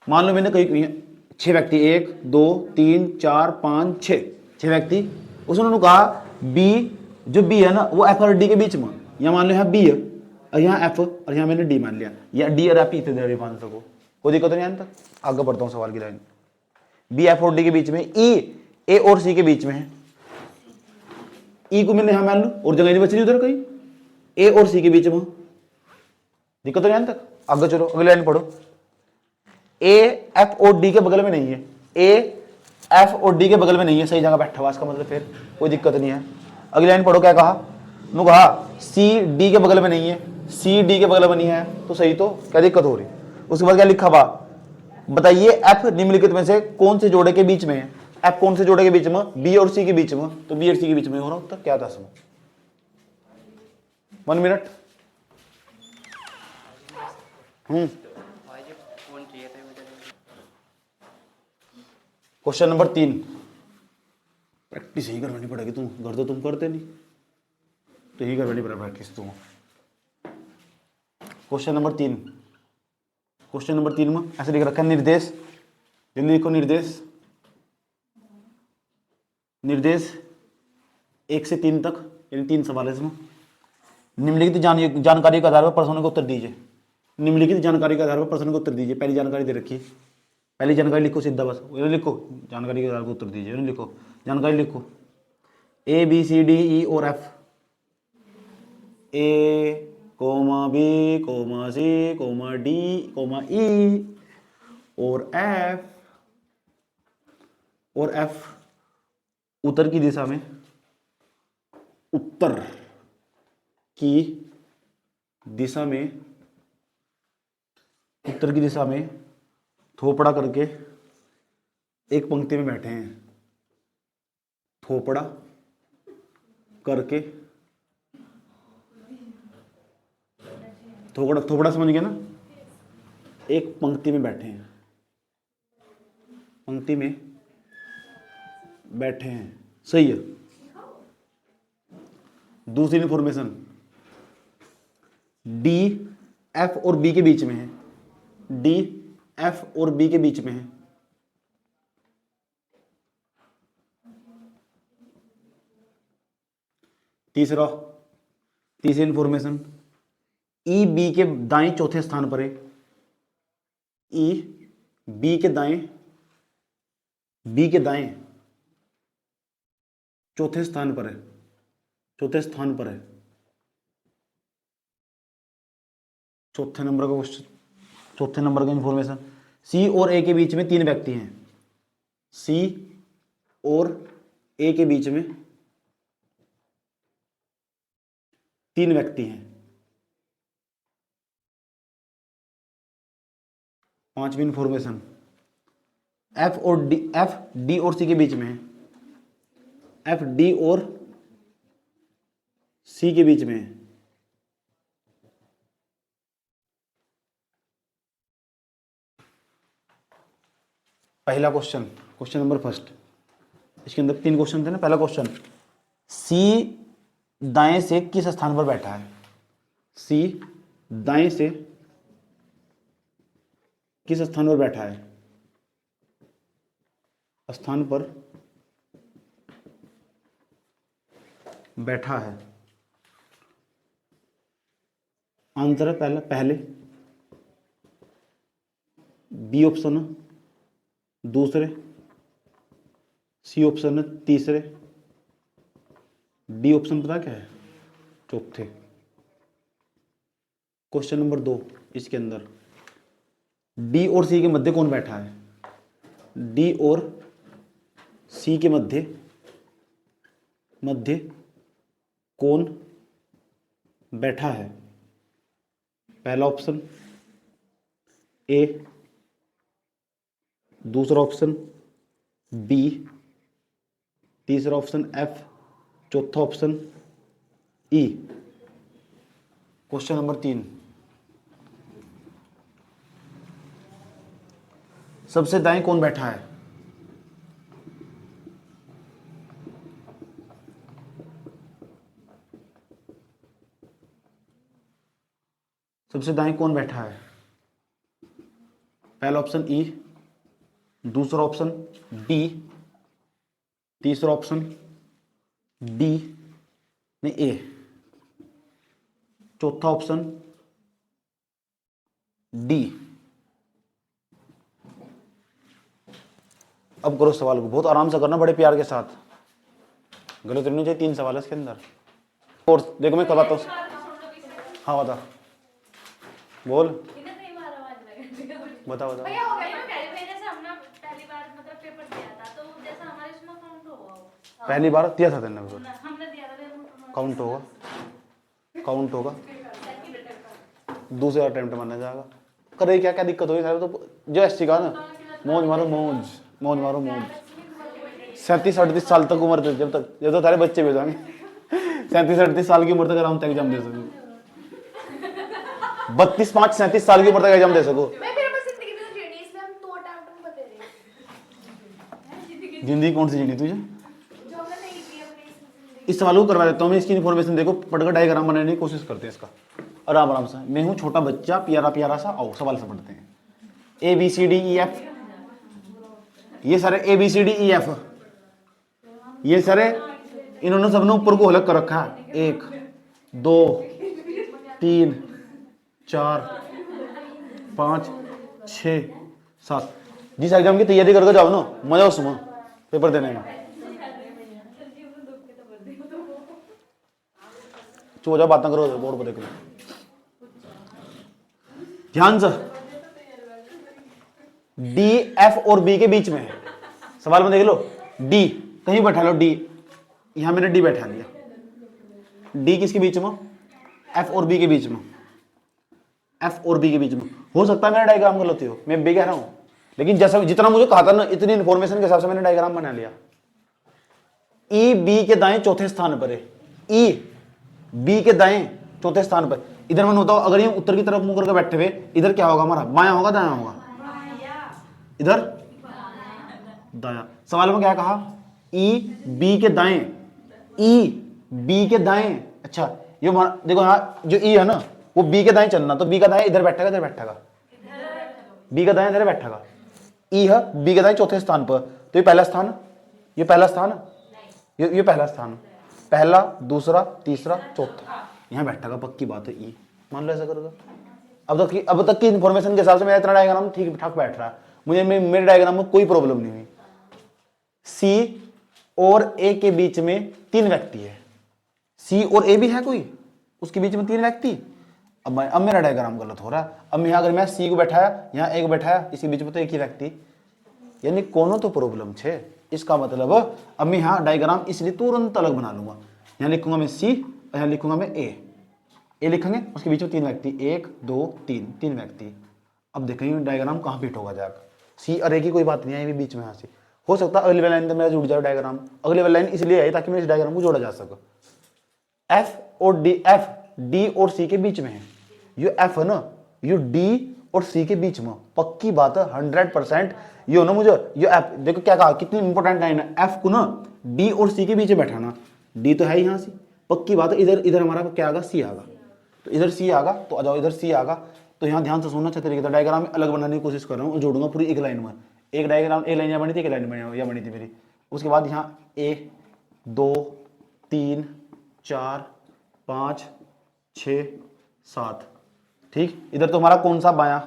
मान लो मैंने कही 6 व्यक्ति, 1 2 3 4 5 6 व्यक्ति। उसने कहा बी, जो बी है ना वो एफ और डी के बीच में। यहाँ मान लो यहाँ बी है और यहाँ एफ, और यहाँ मैंने डी मान लिया, या डी और एफ इतने मान सको, कोई दिक्कत नहीं। यहाँ तक आगे बढ़ता हूँ सवाल की लाइन। बी एफ और डी के बीच में, ई ए और सी के बीच में है। ई को मैंने यहां मान लू और जगह नहीं बच रही उधर कहीं, ए और सी के बीच में। दिक्कत तो नहीं तक? आगे चलो, अगली लाइन पढ़ो। ए एफ और डी के बगल में नहीं है, ए एफ और डी के बगल में नहीं है, सही जगह बैठा हुआ, इसका मतलब फिर कोई दिक्कत नहीं है। अगली लाइन पढ़ो, क्या कहा? कहा सी डी के बगल में नहीं है, सी डी के बगल में नहीं है, तो सही, तो क्या दिक्कत हो रही? उसके बाद क्या लिखा हुआ? बताइए एफ निम्नलिखित में से कौन से जोड़े के बीच में है? एफ कौन से जोड़े के बीच में? बी और सी के बीच में, तो बी और सी के बीच में हो रहा उत्तर क्या था इसमें? 1 मिनट। क्वेश्चन नंबर 3, प्रैक्टिस ही करवानी पड़ेगी, तुम घर तो तुम करते नहीं, तो ही करवानी पड़ेगी प्रैक्टिस तुम। क्वेश्चन नंबर 3, क्वेश्चन नंबर 3 में ऐसे लिख रखा है निर्देश, जल्दी लिखो निर्देश। निर्देश 1 से 3 तक, यानी 3 सवाल है इसमें। निम्नलिखित जानकारी के आधार पर प्रश्नों को उत्तर दीजिए। निम्नलिखित जानकारी के आधार पर प्रश्न को उत्तर दीजिए। पहली जानकारी दे रखी है, पहली जानकारी लिखो सीधा, बस ये लिखो, जानकारी के आधार पर उत्तर दीजिए, लिखो जानकारी, लिखो ए बी सी डी ई और F, A comma B comma C comma D comma E और एफ उत्तर की दिशा में, उत्तर की दिशा में, उत्तर की दिशा में थोपड़ा करके एक पंक्ति में बैठे हैं। थोपड़ा करके, थोपड़ा समझ गए ना? एक पंक्ति में बैठे हैं, पंक्ति में बैठे हैं, सही है। दूसरी इंफॉर्मेशन, डी एफ और बी के बीच में है, डी एफ और बी के बीच में है। तीसरी इंफॉर्मेशन, ई बी के दाएं चौथे स्थान पर है, ई बी के दाएं, बी के दाएं चौथे स्थान पर है, चौथे स्थान पर है। चौथे नंबर का क्वेश्चन, चौथे नंबर का इंफॉर्मेशन, सी और ए के बीच में 3 व्यक्ति हैं, सी और ए के बीच में 3 व्यक्ति हैं। 5वीं इंफॉर्मेशन, एफ डी और सी के बीच में है, एफ डी और सी के बीच में है। पहला क्वेश्चन, क्वेश्चन नंबर 1, इसके अंदर 3 क्वेश्चन थे ना। पहला क्वेश्चन, सी दाएं से किस स्थान पर बैठा है? सी दाएं से किस स्थान पर बैठा है? स्थान पर बैठा है। आंसर है पहले बी ऑप्शन, दूसरे सी ऑप्शन, तीसरे डी ऑप्शन पता क्या है? चौथे। क्वेश्चन नंबर 2, इसके अंदर डी और सी के मध्य कौन बैठा है? डी और सी के मध्य कौन बैठा है? पहला ऑप्शन ए, दूसरा ऑप्शन बी, तीसरा ऑप्शन एफ, चौथा ऑप्शन ई। क्वेश्चन नंबर 3, सबसे दाएं कौन बैठा है? सबसे दाएं कौन बैठा है? पहला ऑप्शन ई, दूसरा ऑप्शन डी, तीसरा ऑप्शन डी नहीं ए, चौथा ऑप्शन डी। अब करो सवाल को, बहुत आराम से करना, बड़े प्यार के साथ, गलत नहीं चाहिए, 3 सवाल है इसके अंदर। और देखो मैं करवाता हूँ। हाँ बता, बोल, बता बता। भैया हो गया ना, जैसे हमने पहली बार मतलब पेपर दिया था, तो जैसा हमारे इसमें काउंट होगा। पहली बार दिया था तेने पेपर, हमने दिया था, काउंट होगा, काउंट होगा, दूसरे अटेम्प्ट माना जाएगा। करे क्या क्या दिक्कत होगी सारे, तो जो एसटी का ना, मौज मारो मौज, मौज मारो मौज। 37-38 साल तक उम्र, जब तक सारे बच्चे भी हो जाएंगे 37-38 साल की उम्र तक आराम तक एग्जाम दे सको, 32-5-37 साल की उम्र तक एग्जाम दे सको। जिंदगी कौन सी जीनी तुझे? इस सवाल को करवा देता हूँ मैं, इसकी इन्फॉर्मेशन देखो, पढ़कर डायग्राम बनाने की कोशिश करते हैं इसका आराम आराम से। मैं हूँ छोटा बच्चा प्यारा प्यारा सा, आओ सवाल से पढ़ते हैं। ABCDEF, ये सारे ABCDEF, ये सारे इन्होंने सबने ऊपर को अलग कर रखा है, 1 2 3 4 5 6 7। जिस एग्जाम की तैयारी करके जाओ ना, मजा उसमें पेपर देने में। चुप जाओ, बात ना करो, बोर्ड पर देख लो ध्यान से। D F और B के बीच में है, सवाल में देख लो। D कहीं बैठा लो, D यहां मैंने D बैठा लिया। D किसके बीच में? F और B के बीच में, F और B के बीच में। हो सकता है मेरा डायग्राम गलत हो, मैं भी कह रहा हूं, लेकिन जैसा जितना मुझे कहा था ना, इतनी इंफॉर्मेशन के हिसाब से मैंने डायग्राम बना लिया। E B के दाएं चौथे स्थान पर है, E B के दाएं चौथे स्थान पर। इधर मैंने बताओ, अगर ये उत्तर की तरफ मुंह करके बैठे हुए, इधर क्या होगा हमारा? बायां होगा दायां होगा? इधर दायां। सवाल में क्या कहा? E B के दाएं, E B के दाएं। अच्छा ये देखो यहाँ जो E है ना, वो B के दाएं चलना, तो B का दाएं इधर बैठेगा, इधर बैठेगा, B का दाएं इधर बैठेगा। E है B के दाएं चौथे स्थान पर, तो ये पहला स्थान, ये पहला स्थान, ये पहला स्थान, पहला दूसरा तीसरा चौथा, यहाँ बैठेगा, पक्की बात है। E मान लो ऐसा करोगे। अब तक की इंफॉर्मेशन के हिसाब से मेरा इतना डायग्राम ठीक ठाक बैठ रहा है, मुझे मेरे डायग्राम में कोई प्रॉब्लम नहीं हुई। C और A के बीच में 3 व्यक्ति है, C और A भी है कोई, उसके बीच में 3 व्यक्ति। अब मेरा डायग्राम गलत हो रहा है। अब यहाँ अगर मैं C को बैठाया, यहाँ A को बैठाया, इसके बीच में तो एक ही व्यक्ति, यानी कोनो तो प्रॉब्लम छे। इसका मतलब अब मैं यहाँ डायग्राम इसलिए तुरंत अलग बना लूंगा। यहाँ लिखूंगा मैं C और यहाँ लिखूंगा मैं A लिखेंगे, उसके बीच में 3 व्यक्ति, 1 2 3 व्यक्ति। अब देखेंगे डायग्राम कहाँ फिट होगा जाकर। C और A की कोई बात नहीं है, ये भी बीच में यहाँ से हो सकता है। अगली वाली लाइन तो मेरा जुड़ जाए डायग्राम, अगली वाली लाइन इसलिए है ताकि मैं इस डायग्राम को जोड़ा जा सके। F D और C के बीच में है, ये F है ना, ये D और C के बीच में, पक्की बात है 100%। ये ना मुझे ये F देखो क्या कहा, कितनी इंपॉर्टेंट लाइन है। F को ना D और C के बीच में बैठाना, D तो है यहाँ से, पक्की बात है। इधर हमारा क्या आगा? C आगा, तो इधर C आगा, तो आ जाओ इधर C आगा। तो यहाँ ध्यान से सुनना अच्छे तरीके से, डायग्राम अलग बनाने की कोशिश कर रहा हूँ, जोड़ूंगा पूरी एक लाइन में। एक डायग्राम एक लाइन यहाँ बनी थी, एक लाइन बनी थी मेरी। उसके बाद यहाँ 1 2 3 4 5 6 7, ठीक। इधर तो हमारा कौन सा? बायां।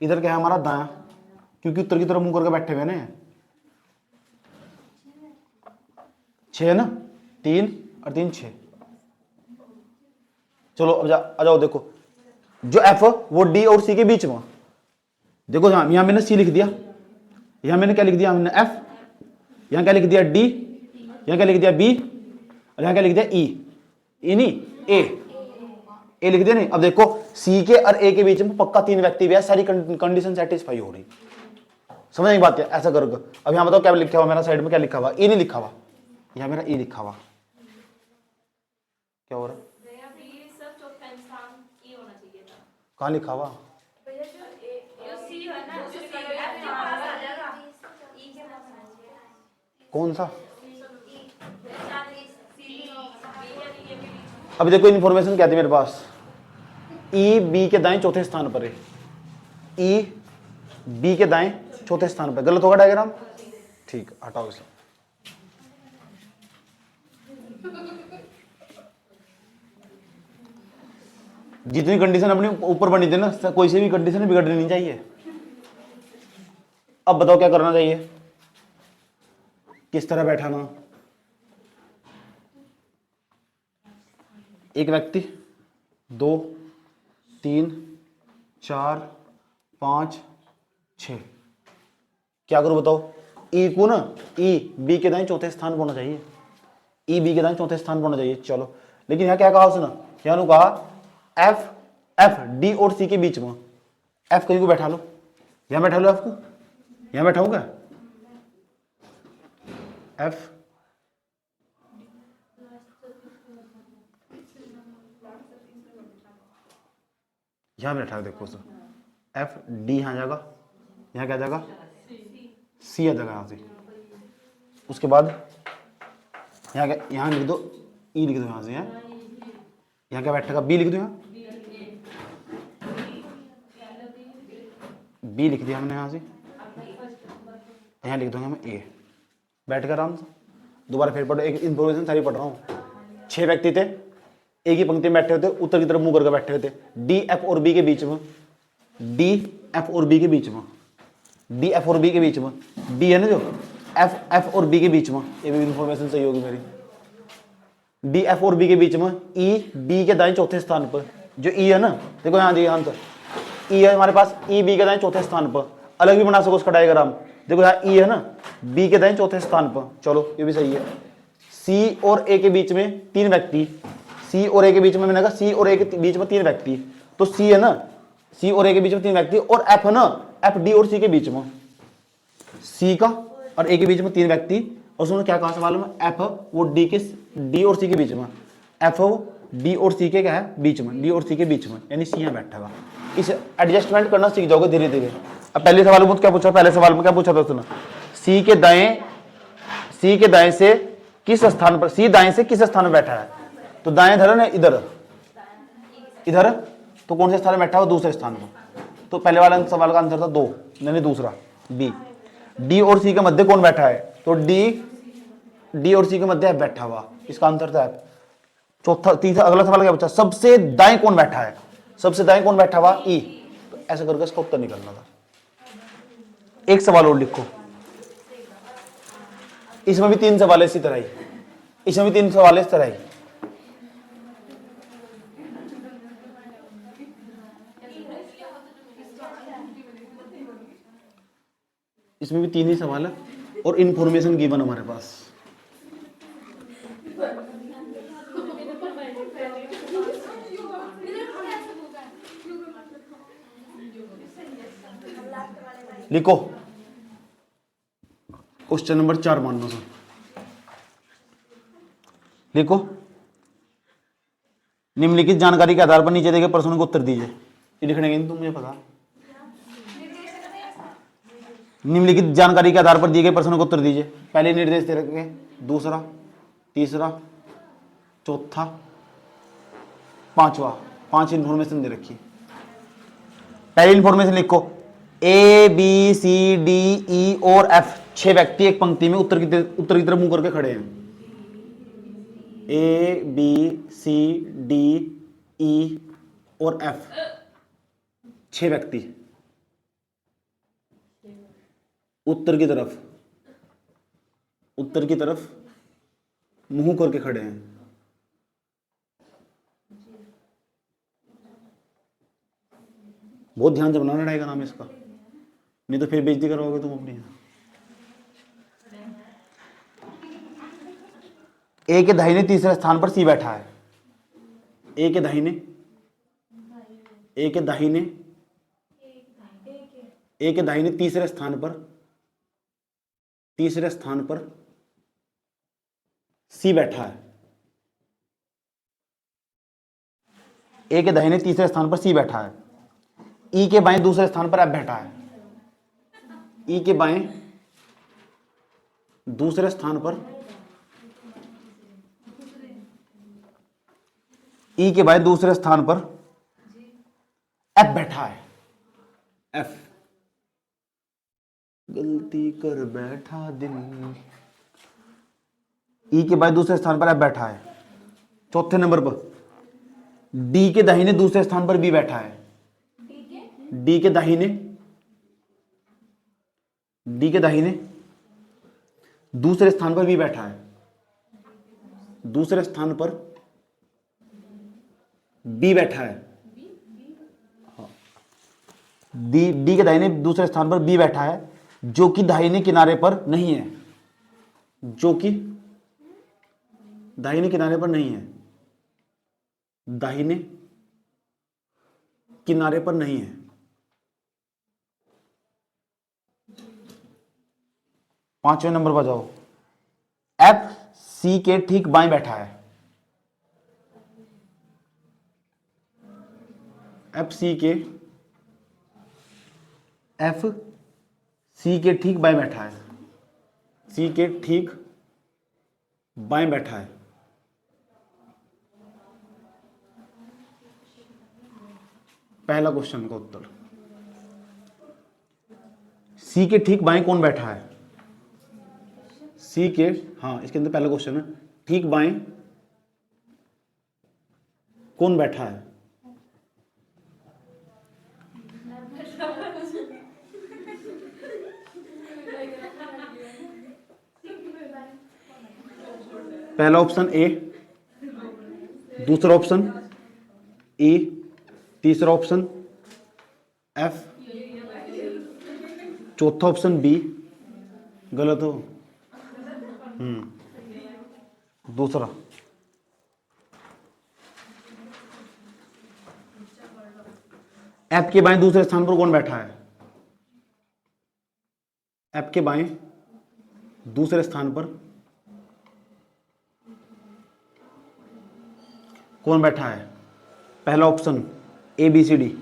इधर क्या है हमारा? दायां, क्योंकि उत्तर की तरफ मुंह करके बैठे हुए ना। 6 है ना, 3 और 3 6। चलो अब आ जाओ, देखो जो F वो D और C के बीच में, देखो यहाँ मैंने C लिख दिया, यहाँ मैंने क्या लिख दिया? हमने F, यहाँ क्या लिख दिया? D, यहाँ क्या लिख दिया? B, और यहाँ क्या लिख दिया? E नहीं A लिख दिया नहीं। अब देखो C के और A के बीच में पक्का 3 व्यक्ति भी है, सारी कंडीशन सेटिस्फाई हो रही। समझ नहीं बात है? ऐसा करोगे। अब यहाँ बताओ क्या लिखा हुआ मेरा साइड में? क्या लिखा हुआ? E नहीं लिखा हुआ, यहाँ मेरा E लिखा हुआ। क्या हो रहा है? कहाँ लिखा हुआ? कौन सा? अब देखो इन्फॉर्मेशन क्या थी मेरे पास, E B के दाएं चौथे स्थान पर है, E B के दाएं चौथे स्थान पर। गलत होगा डायग्राम? ठीक, हटाओ इसे। जितनी कंडीशन अपनी ऊपर बनी थी ना, कोई सी भी कंडीशन बिगड़नी नहीं चाहिए। अब बताओ क्या करना चाहिए, किस तरह बैठाना? एक व्यक्ति, 2 3 4 5 6। क्या करूं बताओ? ई को ना, ई बी के दाएं चौथे स्थान पर होना चाहिए, ई बी के दाएं चौथे स्थान पर होना चाहिए। चलो, लेकिन यहाँ क्या कहा उसने? यहाँ कहा एफ, एफ डी और सी के बीच में, एफ कहीं को बैठा लो, यहां बैठा लो, एफ को यहां बैठाऊंगा, एफ यहां बैठा, देखो सर, एफ डी यहां जाएगा, यहां क्या जाएगा? सी आ जाएगा यहां से। उसके बाद यहाँ क्या, यहाँ लिख दो, ई लिख दो यहाँ से, यहाँ क्या बैठेगा? बी लिख दो, यहाँ बी लिख दिया हमने यहाँ से, यहाँ लिख दूंगा मैं ए। बैठ कर आराम से, दोबारा फिर पढ़ो, एक इंफॉर्मेशन सारी पढ़ रहा हूँ। 6 व्यक्ति थे, एक ही पंक्ति में बैठे हुए थे, उत्तर की तरफ मुंह करके बैठे हुए थे, डी एफ और बी के बीच में, डी एफ और बी के बीच में, डी एफ और बी के बीच में, डी है ना जो, एफ एफ और बी के बीच में, ये भी इंफॉर्मेशन सही होगी मेरी। डी एफ और बी के बीच में, ई बी के दाएं चौथे स्थान पर, जो ई है ना, देखो यहाँ देखिए आंसर, ई है हमारे पास, ई बी के दाएं चौथे स्थान पर, अलग भी बना सको उसका डायग्राम। देखो यहाँ ई है ना, बी के दाएं चौथे स्थान पर, चलो ये भी सही है। सी और ए के बीच में 3 व्यक्ति, सी और ए के बीच में, मैंने कहा सी और ए के बीच में 3 व्यक्ति, तो सी है ना, सी और ए के बीच में 3 व्यक्ति, और एफ है ना, एफ डी और सी के बीच में, सी का और ए के बीच में 3 व्यक्ति, और उसने क्या कहा सवाल में? एफ वो डी और सी के बीच में, एफ डी और सी के क्या है? बीच में, डी और सी के बीच में, यानी सी यहाँ बैठा हुआ। इस एडजस्टमेंट करना सीख जाओगे धीरे धीरे। अब पहले सवाल में क्या पूछा? पहले सवाल में क्या पूछा था उसने? सी के दाएं से किस स्थान पर, सी दाएं से किस स्थान में बैठा है? तो दाएं इधर है ना, इधर इधर, तो कौन से स्थान में बैठा है? दूसरे स्थान पर। तो पहले वाला सवाल का आंसर था 2, यानी दूसरा बी। डी और सी के मध्य कौन बैठा है? तो डी और सी के मध्य एफ बैठा हुआ, इसका आंसर था एफ। चौथा तीसरा अगला सवाल क्या पूछा? सबसे दाएं कौन बैठा है? सबसे दाएं कौन बैठा हुआ? ई। तो ऐसा करके इसका उत्तर निकलना था। एक सवाल और लिखो, इसमें भी 3 सवाल इसी तरह ही, इसमें भी 3 सवाल इस तरह ही। इसमें भी 3 ही सवाल है और इंफॉर्मेशन गिवन हमारे पास। लिखो क्वेश्चन नंबर 4 मान लो सर, लिखो निम्नलिखित जानकारी के आधार पर नीचे दिए गए प्रश्नों को उत्तर दीजिए। ये लिखने के नहीं, तुम मुझे पता। निम्नलिखित जानकारी के आधार पर दिए गए प्रश्नों को उत्तर दीजिए। पहले निर्देश दे रखे, दूसरा, तीसरा, चौथा, पांचवा, 5 इंफॉर्मेशन दे रखी। पहली इंफॉर्मेशन लिखो, ए बी सी डी ई और एफ 6 व्यक्ति एक पंक्ति में उत्तर की तरफ मुंह करके खड़े हैं। ए बी सी डी ई और एफ 6 व्यक्ति उत्तर की तरफ मुंह करके खड़े हैं। बहुत ध्यान से बनाना रहेगा नाम इसका, नहीं तो फिर बेइज्जती करोगे तुम अपनी। ए के दाहिने तीसरे स्थान पर सी बैठा है। ए के दाहिने तीसरे स्थान पर सी बैठा है। ए के दाहिने तीसरे स्थान पर सी बैठा है। ई के बाएं दूसरे स्थान पर एफ बैठा है। ई के बाएं दूसरे स्थान पर ई के बाएं दूसरे स्थान पर एफ बैठा है। एफ गलती कर बैठा दिल। ई के बाएं दूसरे स्थान पर एफ बैठा है। चौथे नंबर पर डी के दाहिने दूसरे स्थान पर बी बैठा है। डी के दाहिने दूसरे स्थान पर बी बैठा है। दूसरे स्थान पर बी बैठा है, डी डी के दाहिने दूसरे स्थान पर बी बैठा है, जो कि दाहिने किनारे पर नहीं है, जो कि दाहिने किनारे पर नहीं है, दाहिने किनारे पर नहीं है। पांचवें नंबर पर जाओ, एफ सी के ठीक बाएं बैठा है, एफ सी के ठीक बाएं बैठा है, सी के ठीक बाएं बैठा है। पहला क्वेश्चन का उत्तर, सी के ठीक बाएं कौन बैठा है, सी के, हाँ इसके अंदर पहला क्वेश्चन है, ठीक बाएं कौन बैठा है। पहला ऑप्शन ए, दूसरा ऑप्शन ई, तीसरा ऑप्शन एफ, चौथा ऑप्शन बी। गलत हो। दूसरा, एफ के बाएं दूसरे स्थान पर कौन बैठा है, एफ के बाएं दूसरे स्थान पर कौन बैठा है। पहला option A B C D,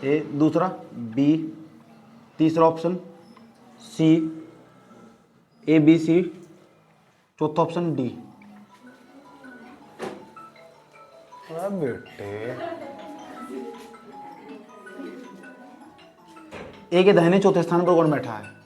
A, दूसरा बी, तीसरा ऑप्शन सी, ए बी सी, चौथा ऑप्शन डी। बेटे ए के दाहिने चौथे स्थान पर कौन बैठा है,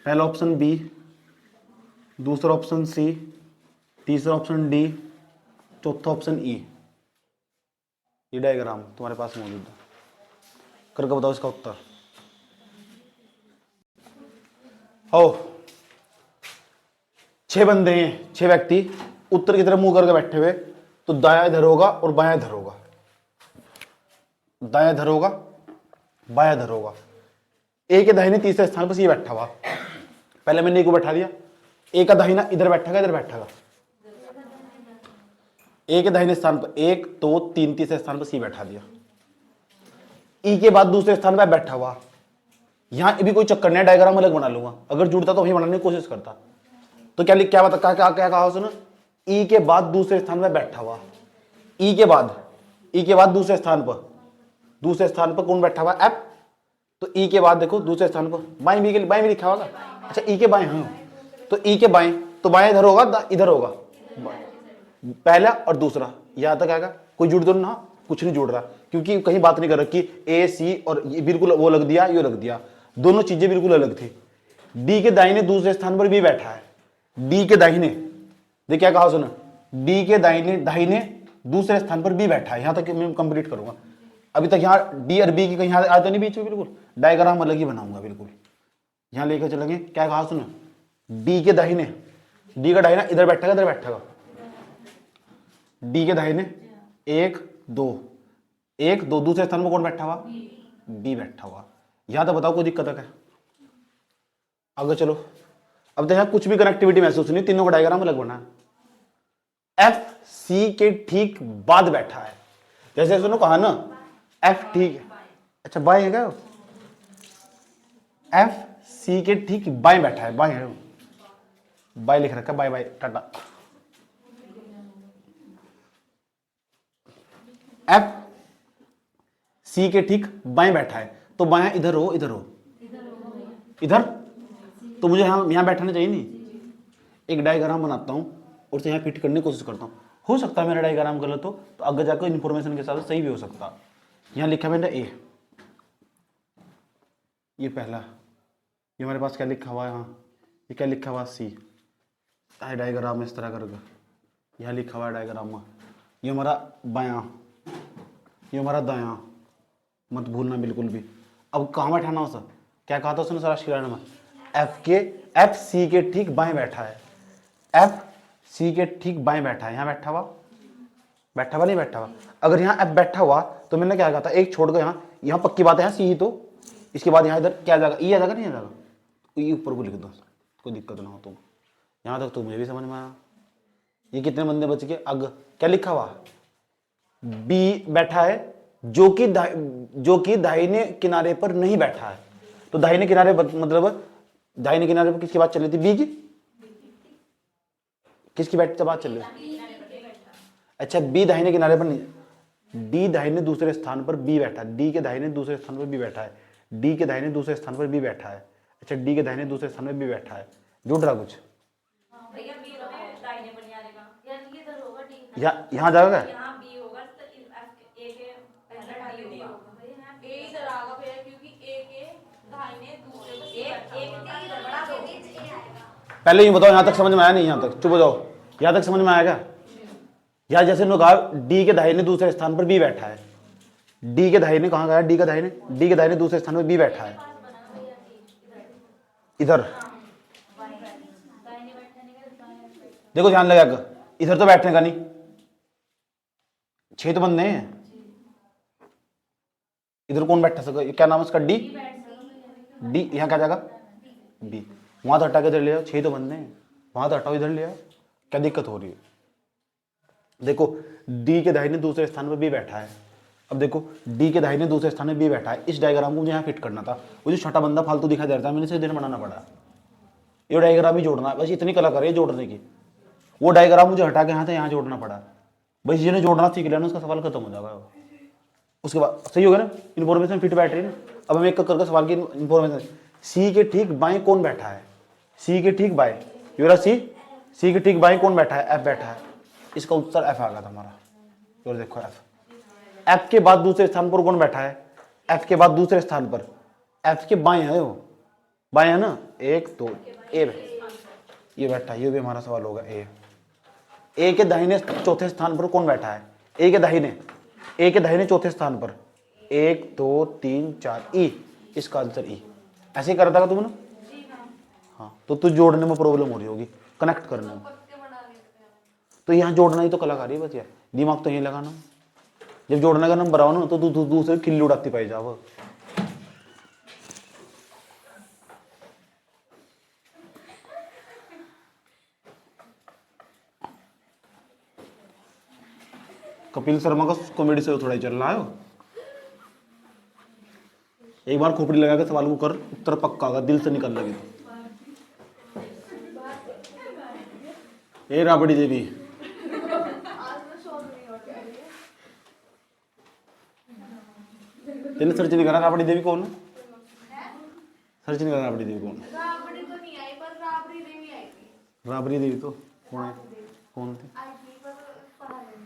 पहला ऑप्शन बी, दूसरा ऑप्शन सी, तीसरा ऑप्शन डी, चौथा ऑप्शन ई। ये डायग्राम तुम्हारे पास मौजूद है, करके बताओ इसका उत्तर। हो 6 बंदे हैं, 6 व्यक्ति उत्तर की तरफ मुंह करके बैठे हुए, तो दायां इधर होगा और बायां इधर होगा, दायां इधर होगा, बायां इधर होगा। ए के दाहिने तीसरे स्थान पर ये बैठा हुआ, पहले मैंने ए को बैठा दिया, ए का दाहिना इधर बैठेगा, इधर बैठेगा। ए के दाहिने स्थान पर 1 2 3 तीसरे स्थान पर सी बैठा दिया। ई के बाद दूसरे स्थान पर बैठा हुआ, यहां भी कोई चक्कर नहीं, डायग्राम अलग बना लूंगा, अगर जुड़ता तो वही बनाने की कोशिश करता। तो क्या लिख, क्या बता, क्या क्या कहा उसने, ई के बाद दूसरे स्थान पर बैठा हुआ, ई के बाद दूसरे स्थान पर कौन बैठा हुआ, एफ। तो ई के बाद देखो दूसरे स्थान पर बाएं भी लिखा होगा, अच्छा ई के बाएं, हाँ तो ई के बाएं, तो बाएं इधर होगा, इधर होगा, पहला और दूसरा, यहां तक आएगा। कोई जुड़ दो ना, कुछ नहीं जुड़ रहा, क्योंकि कहीं बात नहीं कर रखी ए सी, और ये बिल्कुल वो लग दिया, ये लग दिया, दोनों चीजें बिल्कुल अलग थी। डी के दाहिने दूसरे स्थान पर बी बैठा है, डी के दाहिने, देख क्या कहा सुना, डी के दाहिने दूसरे स्थान पर बी बैठा है। यहां तक मैं कंप्लीट करूंगा, अभी तक यहाँ डी और बी की कहीं आ तो नहीं बीच में, बिल्कुल डायग्राम अलग ही बनाऊंगा, बिल्कुल यहां लेकर चलेंगे। क्या कहा सुना, डी के दाहिने, डी का दाहिना इधर बैठेगा, इधर बैठेगा, डी के दाहिने 1 2 दूसरे स्थान पर कौन बैठा हुआ, बी बैठा हुआ। यहां तो बताओ कोई दिक्कत है, आगे चलो। अब देखा कुछ भी कनेक्टिविटी महसूस नहीं, तीनों का डायग्राम अलग बना है। एफ सी के ठीक बाद बैठा है, जैसे सुनो कहा ना, एफ ठीक, अच्छा बाएं है क्या, एफ सी के ठीक बाएं बैठा है, बाएं है, बाएं लिख रखा है, bye bye tata. F C के ठीक बाएं बैठा है, तो बाएं इधर हो, इधर, तो मुझे यहां बैठाना चाहिए नहीं। एक डायग्राम बनाता हूं और उसे यहां फिट करने की कोशिश करता हूं, हो सकता है मेरा डायग्राम गलत हो, तो आगे जाकर इंफॉर्मेशन के साथ सही भी हो सकता। यहां लिखा मैंने ए, ये पहला, ये हमारे पास क्या लिखा हुआ है, यहाँ ये क्या लिखा हुआ सी, डायग्राम इस तरह करके यहाँ लिखा हुआ है डायग्राम में, ये हमारा बायां, ये हमारा दायां, मत भूलना बिल्कुल भी। अब कहाँ बैठाना उसे, क्या कहा था उसने सारा शिरण में, एफ सी के ठीक बाएं बैठा है, एफ सी के ठीक बाएं बैठा है, यहाँ बैठा हुआ नहीं बैठा हुआ। अगर यहाँ एफ बैठा हुआ तो मैंने क्या कहा था, एक छोड़ कर यहाँ पक्की बात है, यहाँ सी ही तो, इसके बाद यहाँ इधर क्या आ जाएगा, ई आ जाएगा नहीं आ जाएगा, ई ऊपर को लिख दो, कोई दिक्कत ना हो तुम। यहाँ तक तुम्हें भी समझ में आया। ये कितने बंदे बच गए, अग क्या लिखा हुआ, बी बैठा है जो कि दाहिने किनारे पर नहीं बैठा है। तो दाहिने किनारे मतलब दाहिने किनारे पर किसकी बात चल रही थी, बी की, किसकी बात चल रही है, अच्छा बी दाहिने किनारे पर नहीं, डी दाहिने दूसरे स्थान पर बी बैठा है, डी के दाहिने दूसरे स्थान पर बी बैठा है, डी के दाहिने दूसरे स्थान पर बी बैठा है, अच्छा डी के दाहिने दूसरे स्थान पर बी बैठा है, जुड़ रहा कुछ यहाँ जाएगा, पहले ये बताओ यहाँ तक समझ में आया नहीं, यहाँ तक चुप हो जाओ, यहाँ तक समझ में आएगा। यहाँ जैसे उन्होंने कहा डी के दाहिने दूसरे स्थान पर बी बैठा है, डी के दाहिने कहाँ गया, डी के दाहिने दूसरे स्थान पर बी बैठा है, इधर देखो ध्यान लगा कर, इधर तो बैठने का नहीं, 6 तो बंदे हैं, इधर कौन बैठा सके, क्या नाम है उसका, डी, यहाँ क्या जाएगा बी, वहां तो हटा के इधर ले आओ, 6 तो बंदे हैं, वहां तो हटाओ इधर ले आओ, क्या दिक्कत हो रही है। देखो डी के दाहिने दूसरे स्थान पर बी बैठा है, अब देखो डी के दाहिने दूसरे स्थान पर बी बैठा है, इस डायग्राम को मुझे यहाँ फिट करना था, वो जो छोटा बंदा फालतू दिखा दे रहा था, मैंने इसे दिन बनाना पड़ा, ये डायग्राम ही जोड़ना है, बस इतनी कला करे जोड़ने की, वो डायग्राम मुझे हटा के यहाँ से यहाँ जोड़ना पड़ा, बस जिन्हें जोड़ना सीख लिया ना उसका सवाल खत्म हो जाएगा। उसके बाद सही हो गया ना, इन्फॉर्मेशन फिट बैठ रही है ना। अब हम एक करके सवाल की इन्फॉर्मेशन, सी के ठीक बाएं कौन बैठा है, सी के ठीक बाएं, योरा सी के ठीक बाएं कौन बैठा है, एफ बैठा है, इसका उत्तर एफ आ गया था हमारा। और देखो एफ के बाद दूसरे स्थान पर कौन बैठा है, एफ के बाद दूसरे स्थान पर, एफ के बाएं है वो, बाएं है ना, 1 2 ए, ये बैठा है, ये भी हमारा सवाल होगा ए के दाहिने चौथे स्थान पर कौन बैठा है, ए के दाहिने चौथे स्थान पर 1 2 3 4 ई, इसका आंसर ई। ऐसे ही करता था तुम ना, हाँ तो तू जोड़ने में प्रॉब्लम हो रही होगी, कनेक्ट करने में, तो यहाँ जोड़ना ही तो कलाकारी है बस यार, दिमाग तो यही लगाना, जब जोड़ने का नंबर आओ ना तो तू दूसरे खिल्ली उड़ाती पाई जाओ। कपिल शर्मा का कॉमेडी शो थोड़ा ही चल रहा है, एक बार खोपड़ी लगा के सवाल को कर, उत्तर पक्का होगा, दिल से निकल लगे तो। ए राबड़ी देवी, तेने सर्च नहीं करा राबड़ी देवी कौन है, सर्च नहीं करा राबड़ी देवी कौन, राबड़ी तो नहीं आई पर राबड़ी देवी आई थी, राबड़ी देवी तो कौन है, कौन थी, आई थी पर पढ़ा नहीं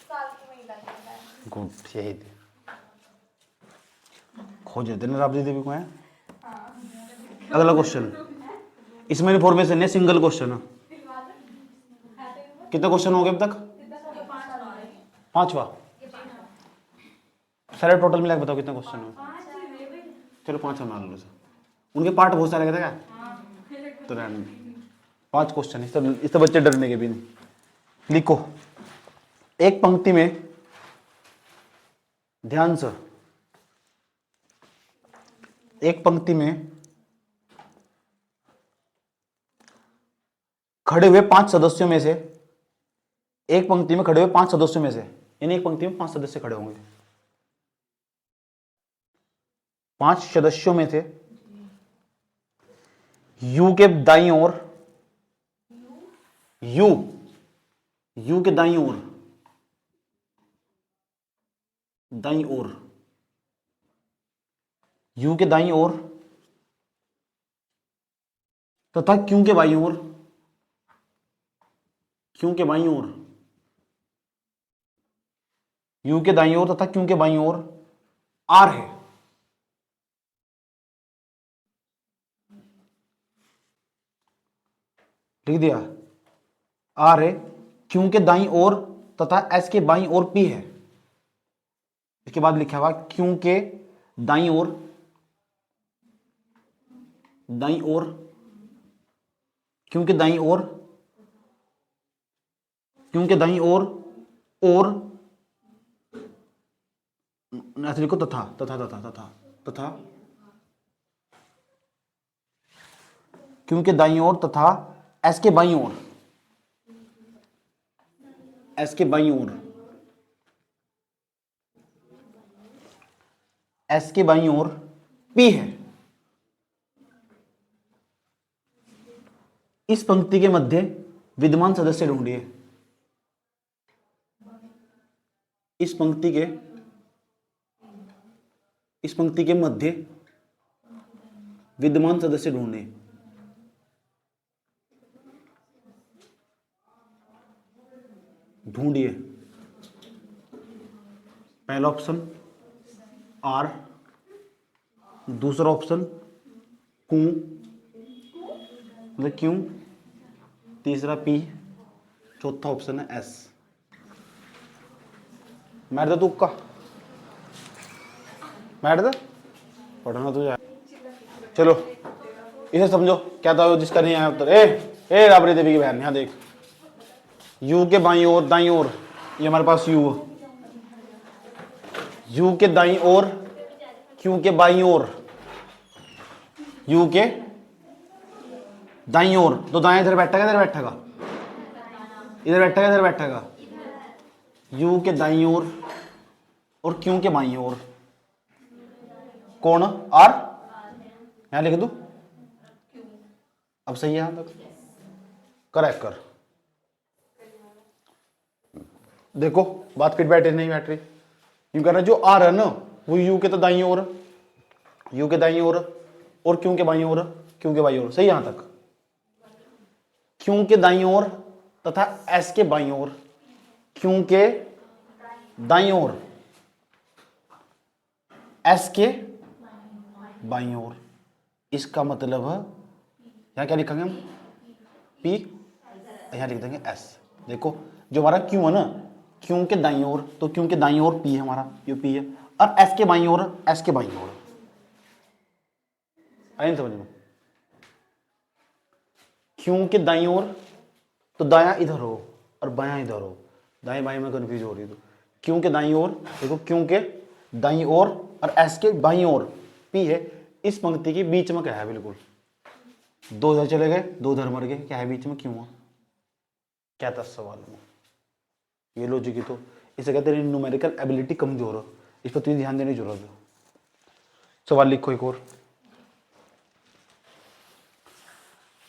साल की महिला थी। गुड, यही थी, खोज देने राबड़ी देवी को है। अगला क्वेश्चन, इसमें इन्फॉर्मेशन है, सिंगल क्वेश्चन है, कितने क्वेश्चन हो गए अब तक, 5वां, सारे टोटल मिला के बताओ कितने क्वेश्चन हुए, चलो 5 मान लो, उनके पार्ट बहुत सारे क्या, तो 5 क्वेश्चन, इससे बच्चे डरने के भी नहीं। लिखो एक पंक्ति में, ध्यान से, एक पंक्ति में खड़े हुए 5 सदस्यों में से, एक पंक्ति में खड़े हुए 5 सदस्यों में से, यानी एक पंक्ति में 5 सदस्य खड़े होंगे, 5 सदस्यों में से यू के दाईं ओर, यू के दाईं ओर, यू के दाईं ओर तथा क्यू के बाईं ओर, क्यू के बाईं ओर, यू के दाईं ओर तथा क्यू के बाईं ओर आर है, लिख दिया, आर है, क्यू के दाईं ओर तथा एस के बाईं ओर पी है। इसके बाद लिखा हुआ क्यू के दाईं ओर, दाईं ओर, क्यू के दाईं ओर, क्यू के दाईं ओर, और ऐसे लिखो तथा तथा तथा तथा तथा, क्यू के दाईं ओर तथा एस के बाईं ओर, एस के बाईं ओर, एस के बाईं ओर पी है। इस पंक्ति के मध्य विद्यमान सदस्य ढूंढिए। इस पंक्ति के मध्य विद्यमान सदस्य ढूंढिए। ढूंढिए, पहला ऑप्शन आर, दूसरा ऑप्शन कू मतलब क्यू, तीसरा पी, चौथा ऑप्शन है एस। मैट दे तुक्का, मैट दे, पढ़ना तुझे। चलो इसे समझो क्या था जिसका नहीं आया उत्तर। ए राबड़ी देवी की बहन, यहाँ देख, यू के बाईं ओर, दाईं ओर, ये हमारे पास यू के दाईं ओर, क्यू के बाईं ओर, यू के दाईं ओर, तो दाएं इधर बैठेगा, इधर बैठेगा, इधर बैठेगा, इधर बैठेगा, यू के दाईं ओर और क्यू के बाईं ओर कौन? आर, यहां लिख दू, अब सही है यहां तक, करेक्ट कर। देखो बात फिट बैठे नहीं बैठ रही, यूं कर रहा, जो आर है ना वो यू के तो दाईं ओर, यू के दाईं ओर और क्यू के बाईं ओर, क्यू के बाईं ओर, सही यहां तक, क्यू के दाईं ओर तथा एस के बाईं ओर, क्यू के दाईं ओर, एस के बाईं ओर। इसका मतलब है यहां क्या लिखेंगे हम? पी, यहां लिख देंगे एस। देखो जो हमारा क्यू है ना, क्यू के दाईं ओर, तो क्यू के दाईं ओर पी है हमारा, ये पी है, और एस के बाईं ओर, एस के बाईं ओर। आई समझ में? क्यू के दाईं ओर तो दायां इधर हो और बायां इधर हो, दाएं बाएं में कंफ्यूज हो रही तो क्यू के दाईं ओर, देखो क्यू के दाईं ओर और एस के बाईं ओर पी है। इस पंक्ति के बीच में क्या है? बिल्कुल दो इधर चले गए, दो इधर मर गए, क्या है बीच में? क्यों है? क्या था सवाल में? ये लॉजिक ही तो, इसे कहते हैं न्यूमेरिकल एबिलिटी कमजोर हो, इस पर तुझे ध्यान देने की जरूरत है। सवाल लिखो एक और।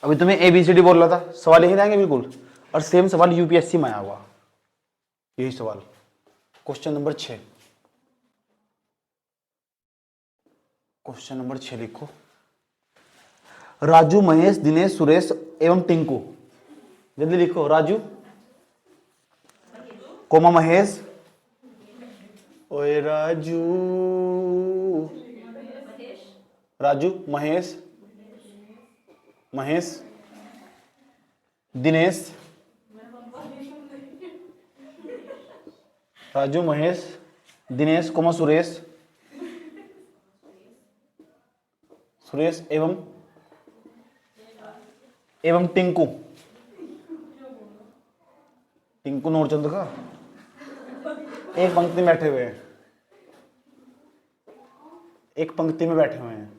अभी तुम्हें ABCD बोल रहा था, सवाल यही रहेंगे बिल्कुल, और सेम सवाल यूपीएससी में आया हुआ, यही सवाल। क्वेश्चन नंबर 6, क्वेश्चन नंबर 6 लिखो। राजू, महेश, दिनेश, सुरेश एवं टिंकू, जल्दी लिखो। राजू कोमा महेश, ओए राजू, राजू महेश, महेश दिनेश, राजू महेश दिनेश कोमा सुरेश, सुरेश एवं टिंकू, टिंकू नौरचंद का एक पंक्ति में बैठे हुए हैं, एक पंक्ति में बैठे हुए हैं।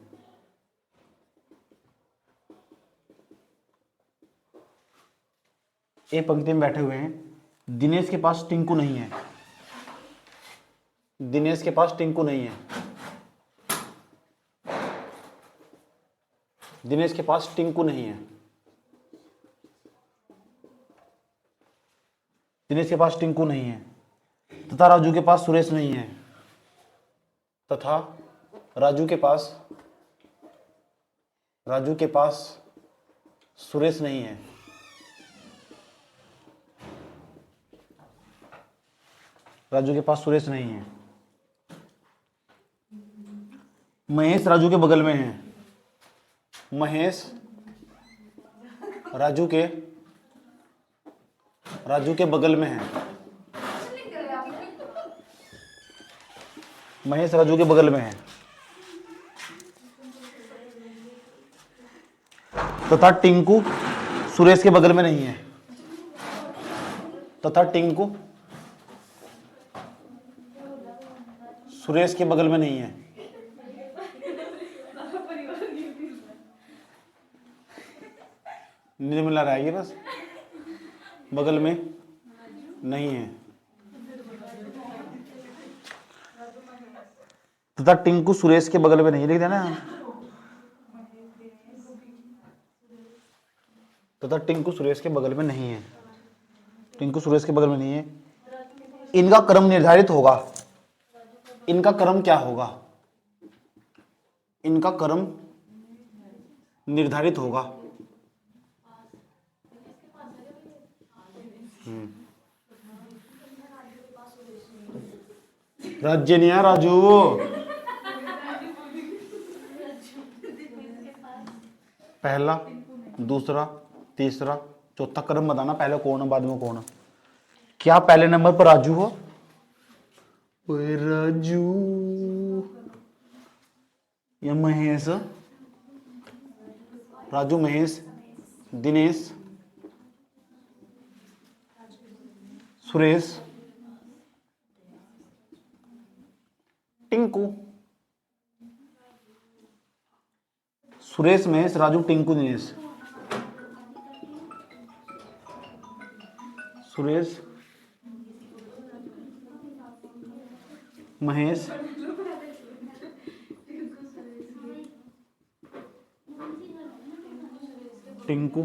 एक पंक्ति में बैठे हुए हैं। दिनेश के पास टिंकू नहीं है, दिनेश के पास टिंकू नहीं है, दिनेश के पास टिंकू नहीं है, दिनेश के पास टिंकू नहीं है, तथा राजू के पास सुरेश नहीं है, तथा राजू के पास सुरेश नहीं है। राजू के पास सुरेश नहीं है। महेश राजू के बगल में है। महेश राजू के बगल में है। महेश राजू के बगल में है तथा टिंकू सुरेश के बगल में नहीं है। तथा टिंकू सुरेश के बगल में नहीं है। निर्मला रहेगी बस, बगल में नहीं है। तथा टिंकू सुरेश के बगल में नहीं, लिख देना। तथा टिंकू सुरेश के बगल में नहीं है। टिंकू सुरेश के बगल में नहीं है। इनका क्रम निर्धारित होगा। इनका क्रम क्या होगा? इनका क्रम निर्धारित होगा। राज्य नहीं है राजू। पहला, दूसरा, तीसरा, चौथा क्रम बताना, पहले कौन है बाद में कौन है। क्या पहले नंबर पर राजू हो? ओए राजू या महेश? राजू, महेश, दिनेश, सुरेश, टिंकू। सुरेश, महेश, राजू, टिंकू, दिनेश। सुरेश, महेश, टिंकू,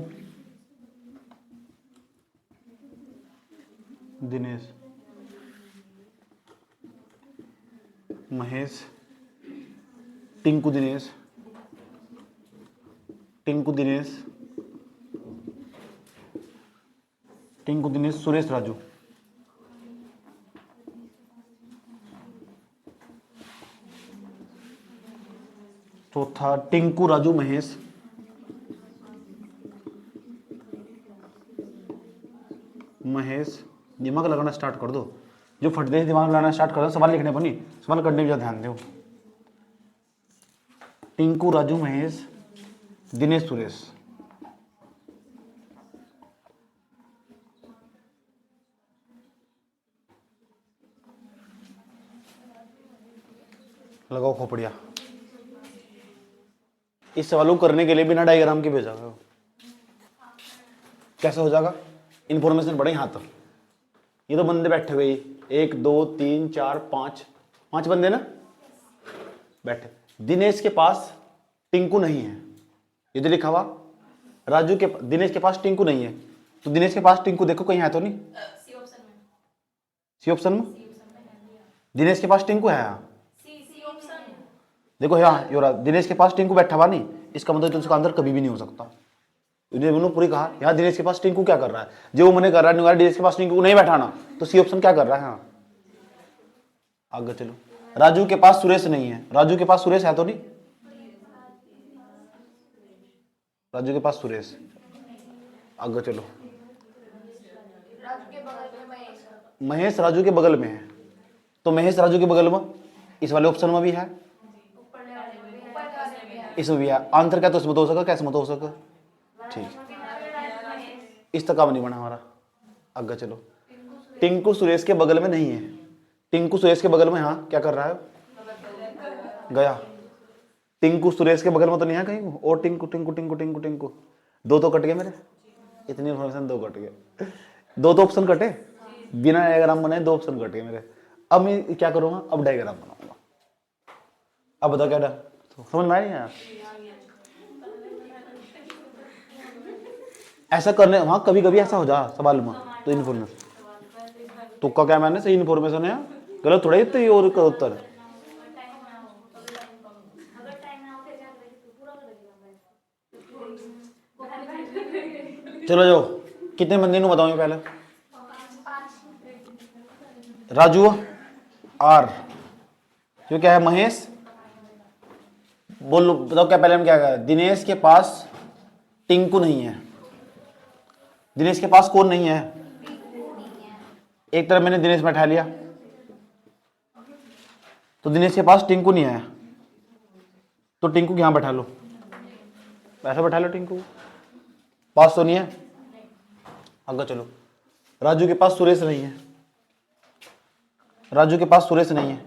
दिनेश। महेश, टिंकू, दिनेश, टिंकू, दिनेश, टिंकू, दिनेश, सुरेश, राजू। चौथा टिंकू, राजू, महेश, महेश। दिमाग लगाना स्टार्ट कर दो। जो फटते दिमाग लगाना स्टार्ट कर दो, सवाल लिखने पर नहीं, सवाल करने पर ध्यान दो। टिंकू, राजू, महेश, दिनेश, सुरेश। लगाओ खोपड़िया। इस सवालों को करने के लिए बिना डायग्राम के भेजा गया। कैसे हो जाएगा? इंफॉर्मेशन बढ़े यहाँ तक। ये तो बंदे बैठे हुए, 1 2 3 4 5 बंदे ना बैठे। दिनेश के पास टिंकू नहीं है, ये तो लिखा हुआ। राजू के, दिनेश के पास टिंकू नहीं है, तो दिनेश के पास टिंकू देखो कहीं है तो नहीं? सी ऑप्शन में दिनेश के पास टिंकू है। देखो यहाँ योरा, दिनेश के पास टिंकू बैठा हुआ नहीं, इसका मतलब तो उसका आंसर कभी भी नहीं हो सकता। उन्होंने पूरी कहा यहाँ दिनेश के पास टिंकू क्या कर रहा है, जो मैंने कर रहा है दिनेश के पास टिंकू नहीं बैठाना, तो सी ऑप्शन क्या कर रहा है। हाँ आगे चलो। राजू के पास सुरेश नहीं है, राजू के पास सुरेश है तो नहीं? राजू के पास सुरेश। आगे चलो। महेश राजू के बगल में है, तो महेश राजू के बगल में इस वाले ऑप्शन में भी है, इसमें भी है। आंसर क्या तो इसमें तो हो सका, कैसे मत हो सका? ठीक, इस तक काम नहीं बना हमारा। आगे चलो। टिंकू सुरेश के बगल में नहीं है, टिंकू सुरेश के बगल में, हाँ क्या कर रहा है? गया। टिंकू सुरेश के बगल में तो नहीं है कहीं, और टिंकू टिंकू टिंकू टिंकू टिंकू। दो तो कट गए मेरे, इतनी इन्फॉर्मेशन दो कट गए। दो तो ऑप्शन कटे, बिना डायग्राम बनाए 2 ऑप्शन कट गए मेरे। अब मैं क्या करूंगा? अब डायग्राम बनाऊंगा। अब बताओ क्या तो समझ में आया? ऐसा करने वहां कभी कभी ऐसा हो जा सवाल में, तो इन्फॉर्मेशन तुक्का क्या मैंने सही इन्फॉर्मेशन है, गलत थोड़ा ही तो ये और का उत्तर। चलो जाओ, कितने बंदे को बताऊंगे पहले? राजू, आर, जो क्या है? महेश, बोलो बताओ क्या पहले हम क्या कहा, दिनेश के पास टिंकू नहीं है। दिनेश के पास कौन नहीं है? एक तरफ मैंने दिनेश बैठा लिया, तो दिनेश के पास टिंकू नहीं है, तो टिंकू यहां बैठा लो, ऐसा बैठा लो। टिंकू पास तो नहीं है, आगे चलो। राजू के पास सुरेश नहीं है, राजू के पास सुरेश नहीं है,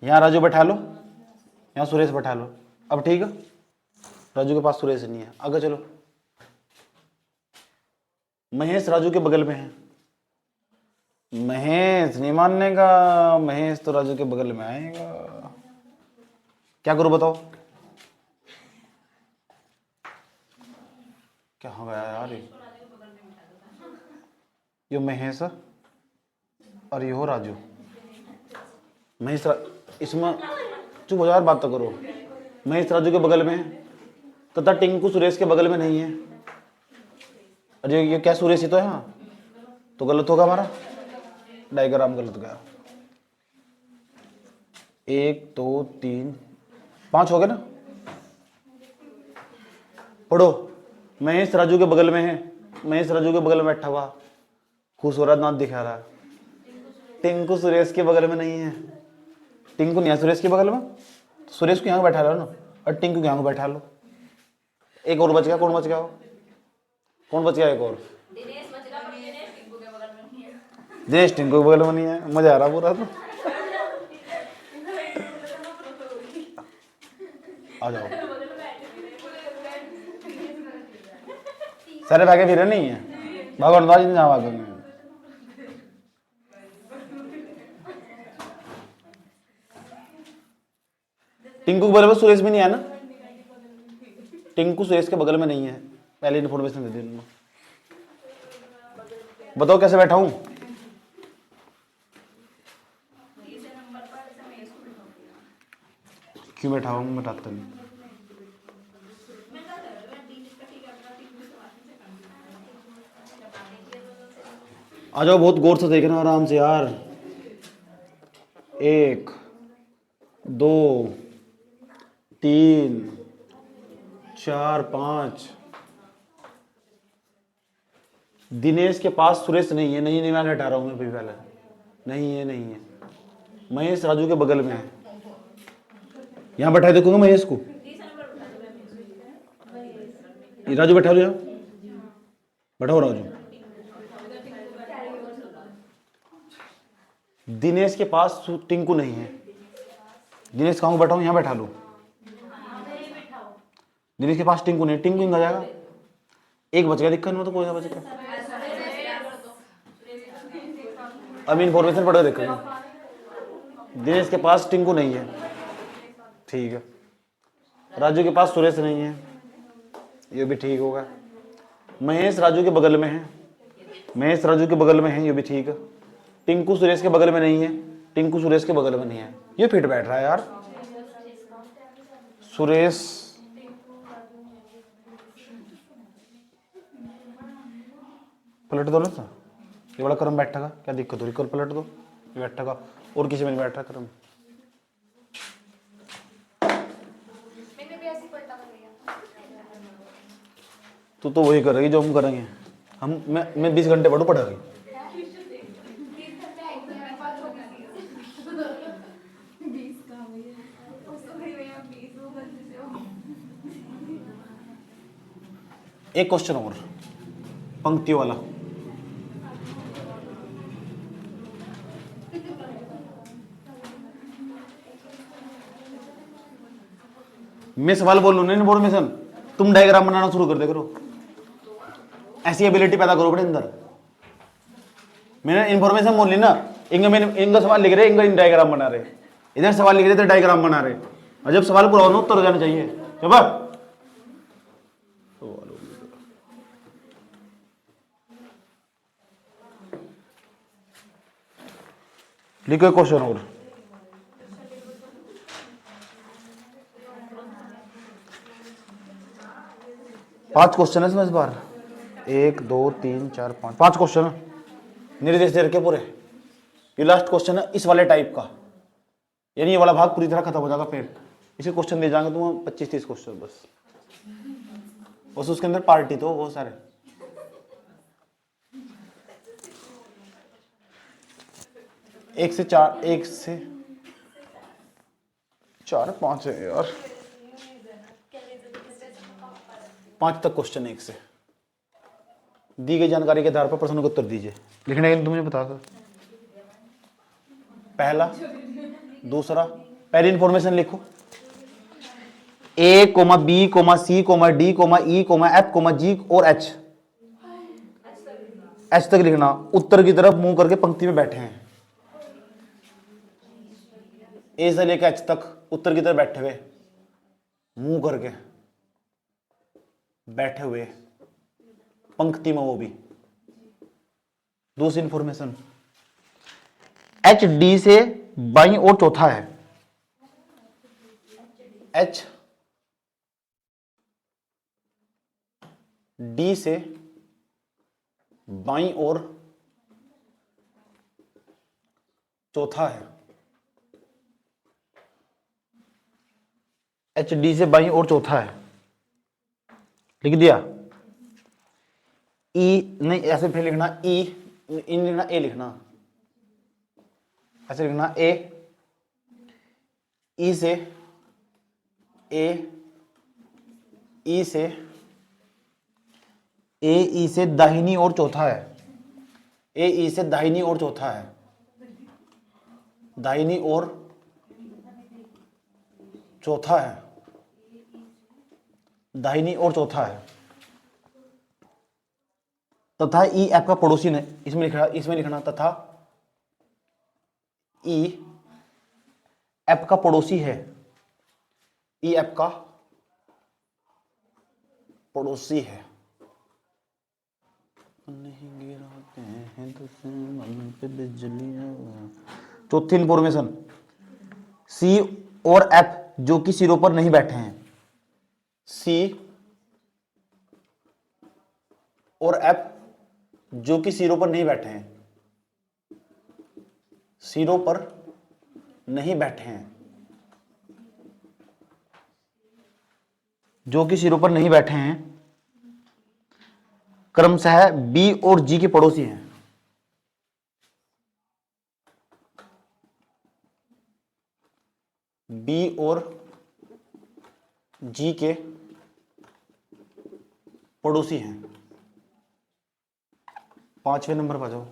यहां राजू बैठा लो, यहां सुरेश बैठा लो। अब ठीक है, राजू के पास सुरेश नहीं है, आगे चलो। महेश राजू के बगल में है, महेश नहीं मानने का, महेश तो राजू के बगल में आएगा। क्या करूं बताओ? क्या हो गया यार, ये महेश और ये हो राजू। महेश इसमें चुप हो यार, बात तो करो। महेश राजू के बगल में है, तथा टिंकू सुरेश के बगल में नहीं है। अरे ये क्या, सुरेश ही तो है, हाँ तो गलत होगा हमारा, डायग्राम गलत गया। 1 2 3 5 हो गए ना। पढ़ो, महेश राजू के बगल में है, महेश राजू के बगल में बैठा हुआ, खुश हो रहा, दांत दिखा रहा। टिंकू सुरेश के बगल में नहीं है, टिंकू नहीं है सुरेश के बगल में, सुरेश को यहाँ बैठा लो ना, और टिंकू यहाँ बैठा लो। एक और बच गया, कौन बच गया? कौन बच गया? एक और दिनेश टिंकू के बगल में नहीं है। मजा आ रहा पूरा तो। आ जाओ, सारे भागे फिर नहीं है, भगवान दाज नहीं जहाँ भागेंगे। टिंकू के बगल में सुरेश भी नहीं है ना, टिंकू सुरेश के बगल में नहीं है, पहले इन्फॉर्मेशन दे दी उन्होंने। बताओ कैसे बैठा हूं? क्यों बैठा हूं? मैं बताता नहीं। आ जाओ, बहुत गौर से देखना, आराम से यार। 1 2 3 4 5। दिनेश के पास सुरेश नहीं है, नहीं मैं हटा रहा हूं, मैं अभी पहले नहीं है, नहीं है। महेश राजू के बगल में है, यहां बैठा देखूंगा महेश को, राजू बैठा हो, बैठा हो राजू। दिनेश के पास टिंकू नहीं है, दिनेश कहाँ बैठा हूं, यहां बैठा लो। दिनेश के पास टिंकू नहीं, टिंकू आ जाएगा। एक बच गया, दिक्कत नहीं तो कोई ना बच गया। अब इन्फॉर्मेशन पढ़ो, देखो दिनेश के पास टिंकू नहीं है, ठीक है। राजू के पास सुरेश नहीं है, ये भी ठीक होगा। महेश राजू के बगल में है, महेश राजू के बगल में है, ये भी ठीक है। टिंकू सुरेश के बगल में नहीं है, टिंकू सुरेश के बगल में नहीं है, ये फिट बैठ रहा है यार। सुरेश पलट दो ना सर, ये बड़ा क्रम बैठा का, क्या दिक्कत हो रही? कल पलट दो, ये बैठा का, और किसी में नहीं बैठ रहा क्रम। तो वही करेगी जो हम करेंगे। मैं 20 घंटे पढ़ू पढ़ाई। एक क्वेश्चन और, पंक्ति वाला। मैं सवाल बोल लूँ, नहीं बोल मिशन, तुम डायग्राम बनाना शुरू कर दे करो, ऐसी एबिलिटी पैदा करो अपने अंदर। मैंने इन्फॉर्मेशन बोल ली ना, इनका सवाल लिख रहे, इनका डायग्राम बना रहे, इधर सवाल लिख रहे थे, डायग्राम बना रहे, और जब सवाल पूरा होना उत्तर हो जाना चाहिए। जब लिखो क्वेश्चन और। पांच क्वेश्चन है इसमें इस बार, 1 2 3 4 5 5 क्वेश्चन है, निर्देश दे रखे पूरे। ये लास्ट क्वेश्चन है इस वाले टाइप का, यानी ये वाला भाग पूरी तरह खत्म हो जाएगा फिर। इसे क्वेश्चन दे जाएंगे तुम 25-30 क्वेश्चन बस उसके अंदर पार्टी तो बहुत सारे। एक से चार, 5 है यार, 5 तक क्वेश्चन है। 1 से दी गई जानकारी के आधार पर प्रश्नों का उत्तर दीजिए। लिखने के लिए तुमने बता दो। पहला, दूसरा, पहली इंफॉर्मेशन लिखो A, B, C, D, E, F, G और H। H तक लिखना। उत्तर की तरफ मुंह करके पंक्ति में बैठे हैं। A से लेकर H तक उत्तर की तरफ बैठे हुए, मुंह करके बैठे हुए पंक्ति में, वो भी। दूसरी इंफॉर्मेशन, H D से बाईं ओर चौथा है। H D से बाईं ओर चौथा है। H D से बाईं ओर चौथा है, लिख दिया। E नहीं, ऐसे फिर लिखना E, इन लिखना, A लिखना, ऐसे लिखना A, E से A, E से A, E से दाहिनी ओर चौथा है। A, E से दाहिनी ओर चौथा है, दाहिनी ओर चौथा है, दाहिनी ओर चौथा है। तथा E F का पड़ोसी ने, इसमें लिखना तथा E F का पड़ोसी है। E F का पड़ोसी है। नहीं गिराते हैं दुश्मन पे बिजलियां। चौथी इंफॉर्मेशन, C और F जो कि सिरों पर नहीं बैठे हैं। C और F जो कि सिरों पर नहीं बैठे हैं, सिरों पर नहीं बैठे हैं, जो कि सिरों पर नहीं बैठे हैं, क्रमशः B और G के पड़ोसी हैं। B और G के पड़ोसी हैं। 5वें नंबर पर जाओ।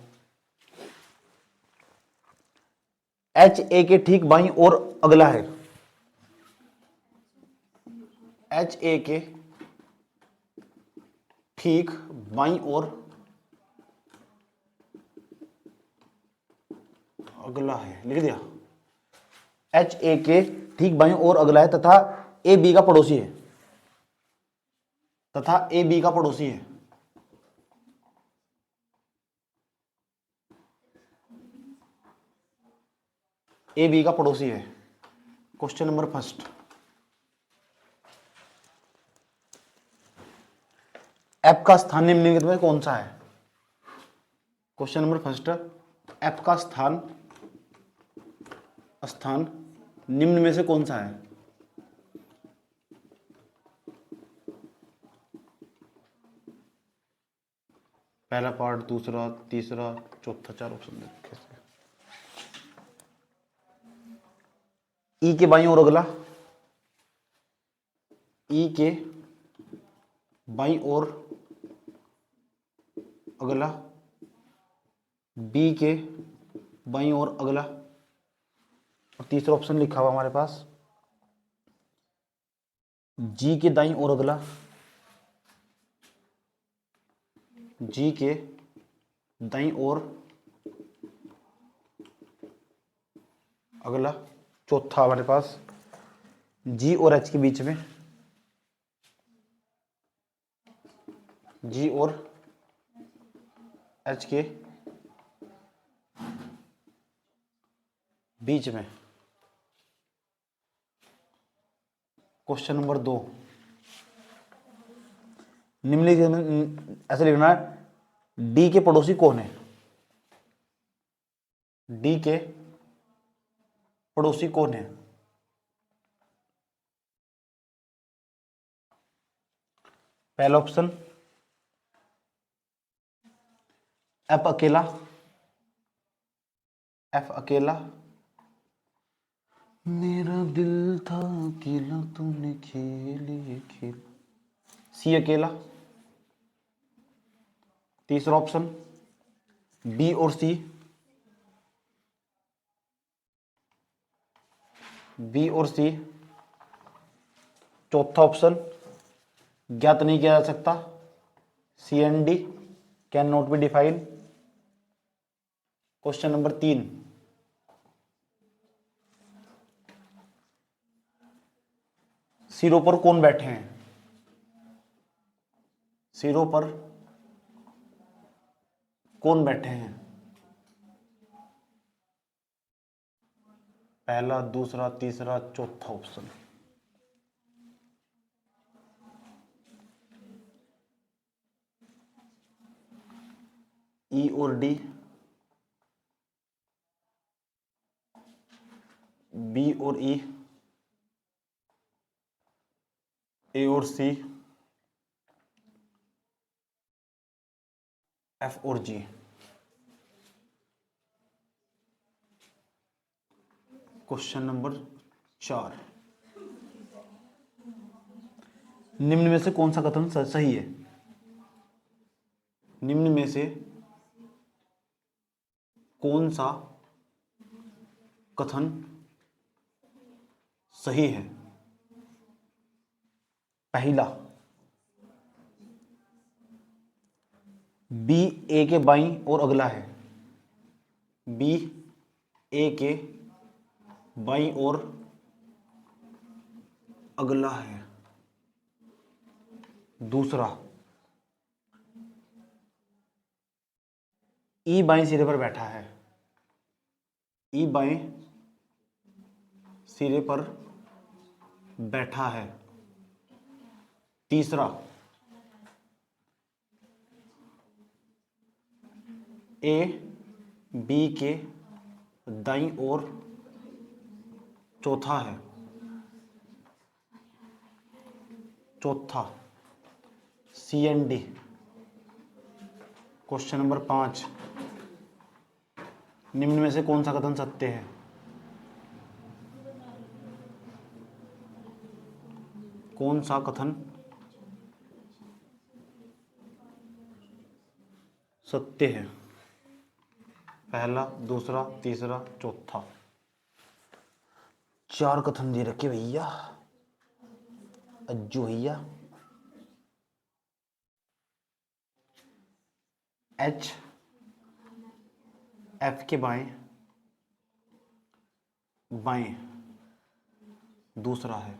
H A के ठीक बाईं ओर अगला है। H A के ठीक बाईं ओर अगला है, लिख दिया। H A के ठीक बाईं ओर अगला है तथा A B का पड़ोसी है, तथा A B का पड़ोसी है। A B का पड़ोसी है। क्वेश्चन नंबर फर्स्ट, F का स्थान निम्नलिखित में कौन सा है? क्वेश्चन नंबर फर्स्ट, F का स्थान निम्न में से कौन सा है? पहला पार्ट, दूसरा, तीसरा, चौथा, 4 ऑप्शन दे रखे हैं। ई के बाईं ओर अगला, ई के बाईं ओर अगला, बी के बाईं ओर अगला, और तीसरा ऑप्शन लिखा हुआ हमारे पास जी के दाईं ओर अगला, जी के दाईं ओर अगला, चौथा हमारे पास जी और एच के बीच में, जी और एच के बीच में। क्वेश्चन नंबर 2, निम्नलिखित में ऐसे लिखना है, डी के पड़ोसी कौन है? डी के पड़ोसी कौन है? पहला ऑप्शन एफ अकेला, एफ अकेला, मेरा दिल था अकेला तूने खेली खेल। सी अकेला। तीसरा ऑप्शन बी और सी, बी और सी। चौथा ऑप्शन ज्ञात नहीं किया जा सकता, C and D, can not be define. Question number 3, सिरों पर कौन बैठे हैं? सिरों पर कौन बैठे हैं? पहला, दूसरा, तीसरा, चौथा ऑप्शन। ई और डी, बी और ई, ए और सी, एफ और जी। क्वेश्चन नंबर 4, निम्न में से कौन सा कथन सही है? निम्न में से कौन सा कथन सही है? पहला, बी ए के बाईं और अगला है, बी ए के बाईं और अगला है। दूसरा, ई बाईं सिरे पर बैठा है, ई बाईं सिरे पर बैठा है। तीसरा, ए बी के दाईं ओर चौथा है। चौथा, सी एंड डी। क्वेश्चन नंबर 5, निम्न में से कौन सा कथन सत्य है? कौन सा कथन सत्य है? पहला, दूसरा, तीसरा, चौथा। 4 कथन दे रखे भैया, अज्जू भैया। एच एफ के बाएं बाएं दूसरा है,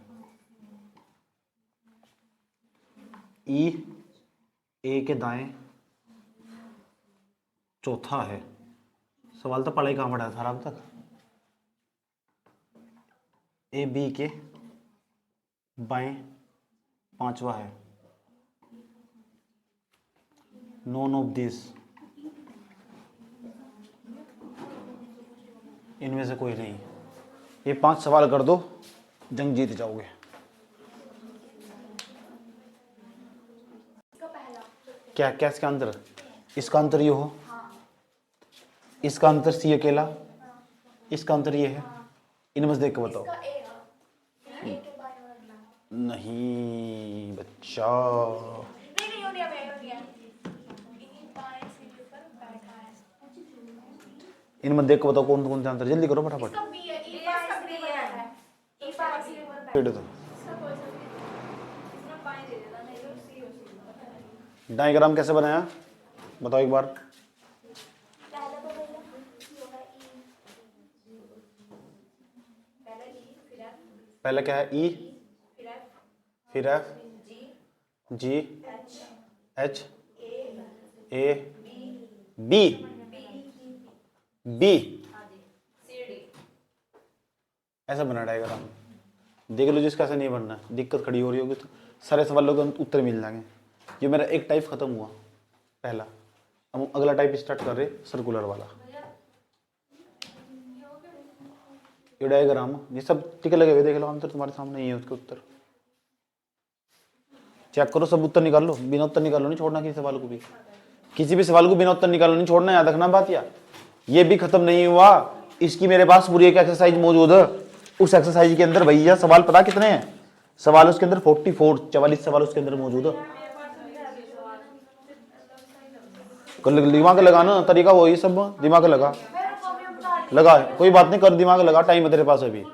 ई ए के दाएं चौथा है। सवाल तो पढ़ाई कहाँ पढ़ा था अब तक? ए बी के बाएं पांचवा है। नॉन ऑफ दिस, इनमें से कोई नहीं। ये 5 सवाल कर दो, जंग जीत जाओगे। क्या क्या इसका आंसर? इसका आंसर ये हो, इसका आंसर सी अकेला, इसका आंसर ये है। इनमें से देख के बताओ। नहीं बच्चा, इनमें देख के बताओ कौन कौन सा आंसर। जल्दी करो फटाफट। डायग्राम कैसे बनाया बताओ एक बार। पहले क्या है? ई, फिर एफ, जी, एच, ए, बी, बी। ऐसा बना डायग्राम। देख लो जिसका ऐसा नहीं बनना, दिक्कत खड़ी हो रही होगी तो सारे सवालों के उत्तर मिल जाएंगे। ये मेरा एक टाइप खत्म हुआ पहला, अब अगला टाइप स्टार्ट कर रहे सर्कुलर वाला। ये डायग्राम ये सब टिक लगे हुए, देख लो आंसर तुम्हारे सामने ही है उसके उत्तर। चेक करो, सब उत्तर निकाल लो, बिना उत्तर निकालो नहीं छोड़ना किसी सवाल को भी, किसी भी सवाल को बिना उत्तर निकालो नहीं छोड़ना, याद रखना बात। यार ये भी खत्म नहीं हुआ, इसकी मेरे पास पूरी एक एक्सरसाइज मौजूद है। उस एक्सरसाइज के अंदर भैया सवाल पता कितने हैं, सवाल उसके अंदर 44 सवाल उसके अंदर मौजूद है। दिमाग लगाना तरीका वही, सब दिमाग लगा कोई बात नहीं, कर दिमाग लगा, टाइम है तेरे पास अभी।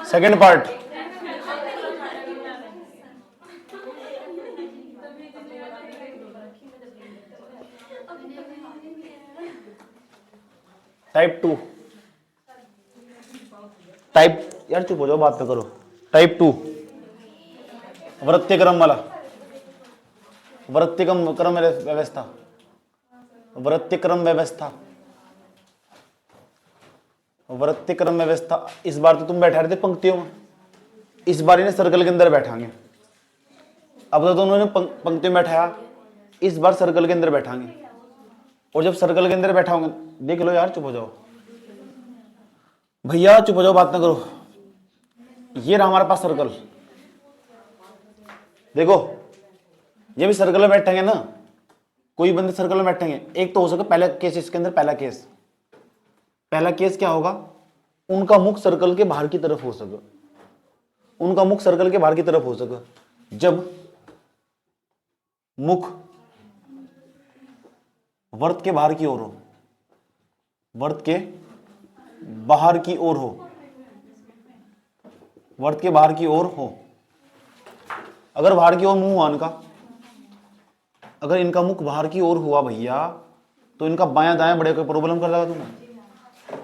सेकंड पार्ट, टाइप 2, टाइप, यार चुप हो जाओ, बात तो करो। टाइप 2 वृत्तीय क्रम वाला, वृत्तीय क्रम व्यवस्था, वृत्तीय क्रम व्यवस्था, वृत्तीय क्रम व्यवस्था। इस बार तो तुम बैठा रहे थे पंक्तियों में, इस बार इन्हें सर्कल के अंदर बैठाएंगे। अब तो उन्होंने पंक्तियों में बैठाया, इस बार सर्कल के अंदर बैठाएंगे। और जब सर्कल के अंदर बैठाओगे, देख लो यार, चुप हो जाओ भैया, चुप हो जाओ, बात ना करो। ये रहा हमारे पास सर्कल, देखो ये भी सर्कल में बैठेंगे ना, कोई बंदे सर्कल में बैठेंगे। एक तो हो सके पहला केस, इसके अंदर पहला केस क्या होगा, उनका मुख सर्कल के बाहर की तरफ हो सके, उनका मुख सर्कल के बाहर की तरफ हो सके। जब मुख वर्त के बाहर की ओर हो, वर्त के बाहर की ओर हो, वर्त के बाहर की ओर हो। अगर बाहर की ओर मुंह हुआ इनका, अगर इनका मुख बाहर की ओर हुआ भैया, तो इनका बायां दायां बड़े कोई प्रॉब्लम कर लगा तुम्हें।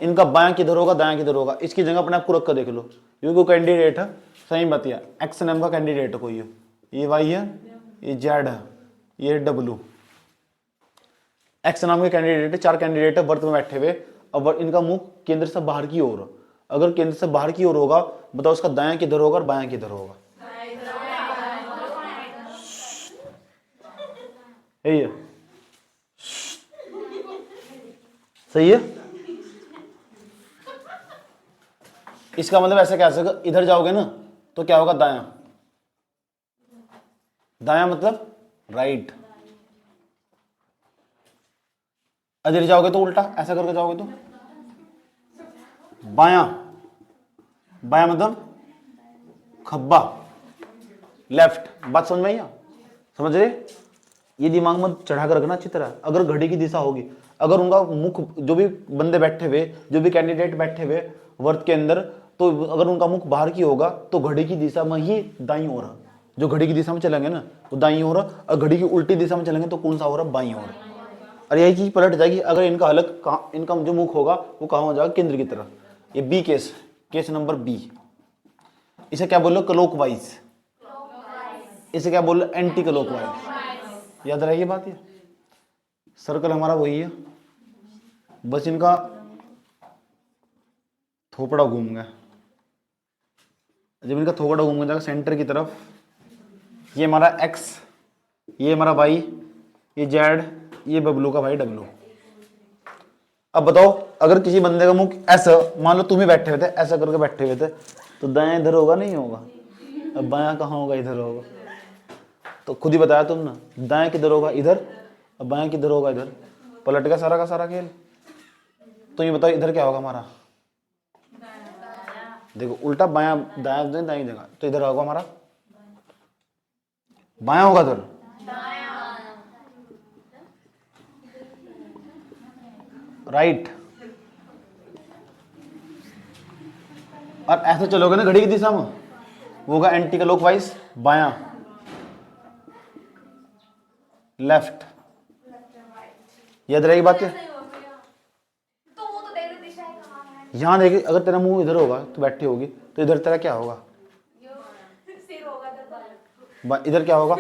इनका बायां किधर होगा, दायां किधर होगा, इसकी जगह अपने आप को रख कर देख लो। ये कोई कैंडिडेट है, सही बतिया, एक्स नाम का कैंडिडेट है कोई, ये वाई है, ये जेड है, ये डब्लू। एक्स नाम के कैंडिडेट है, 4 कैंडिडेट है वर्त में बैठे हुए। अब इनका मुख केंद्र से बाहर की ओर, अगर केंद्र से बाहर की ओर होगा, बताओ उसका दायां किधर होगा और बायां किधर होगा। यही है, सही है। इसका मतलब ऐसा कह सकते, इधर जाओगे ना तो क्या होगा, दायां, दायां मतलब राइट। इधर जाओगे तो उल्टा, ऐसा करके जाओगे तो बायां, बायां मतलब खब्बा, लेफ्ट। बात समझ में आई, समझ रहे? ये दिमाग में चढ़ा कर रखना अच्छी तरह। अगर घड़ी की दिशा होगी, अगर उनका मुख, जो भी बंदे बैठे हुए, जो भी कैंडिडेट बैठे हुए वर्त के अंदर, तो अगर उनका मुख बाहर की होगा तो घड़ी की दिशा में ही दाईं ओर है। जो घड़ी की दिशा में चलेंगे ना वो दाईं ओर, और घड़ी की उल्टी दिशा में चलेंगे तो कौन सा हो रहा, बाईं ओर। और यही चीज पलट जाएगी अगर इनका हलक कहाँ, इनका जो मुख होगा वो कहाँ हो जाएगा, केंद्र की तरफ। ये B case, case number B. इसे क्या बोल लो, क्लॉकवाइज। इसे क्या बोल लो, एंटी क्लॉकवाइज। याद रहेगी बात ये। सर्कल हमारा वही है, बस इनका थोपड़ा घूम गया। जब इनका थोपड़ा घूम जाएगा सेंटर की तरफ, ये हमारा एक्स, ये हमारा वाई, ये जेड, ये बबलू का भाई डब्लू। अब बताओ, अगर किसी बंदे का मुख ऐसा, मान लो तुम ही बैठे हुए थे, ऐसा करके बैठे हुए थे, तो दायां इधर होगा, नहीं होगा? अब बायां कहाँ होगा, इधर होगा। तो खुद ही बताया तुम ना, दायां किधर होगा, इधर, अब बायां किधर होगा, इधर। पलट गया सारा का सारा खेल। तो ये बताओ इधर क्या होगा हमारा, देखो उल्टा, बायां दायां दाईं जगह, तो इधर होगा हमारा बायां होगा, इधर राइट। और ऐसे चलोगे ना घड़ी की दिशा में, वो होगा एंटी क्लॉकवाइज, बायां, लेफ्ट। याद रहेगी बात है। यहां देखिए, अगर तेरा मुंह इधर होगा तो बैठी होगी, तो इधर तेरा क्या होगा, इधर क्या होगा,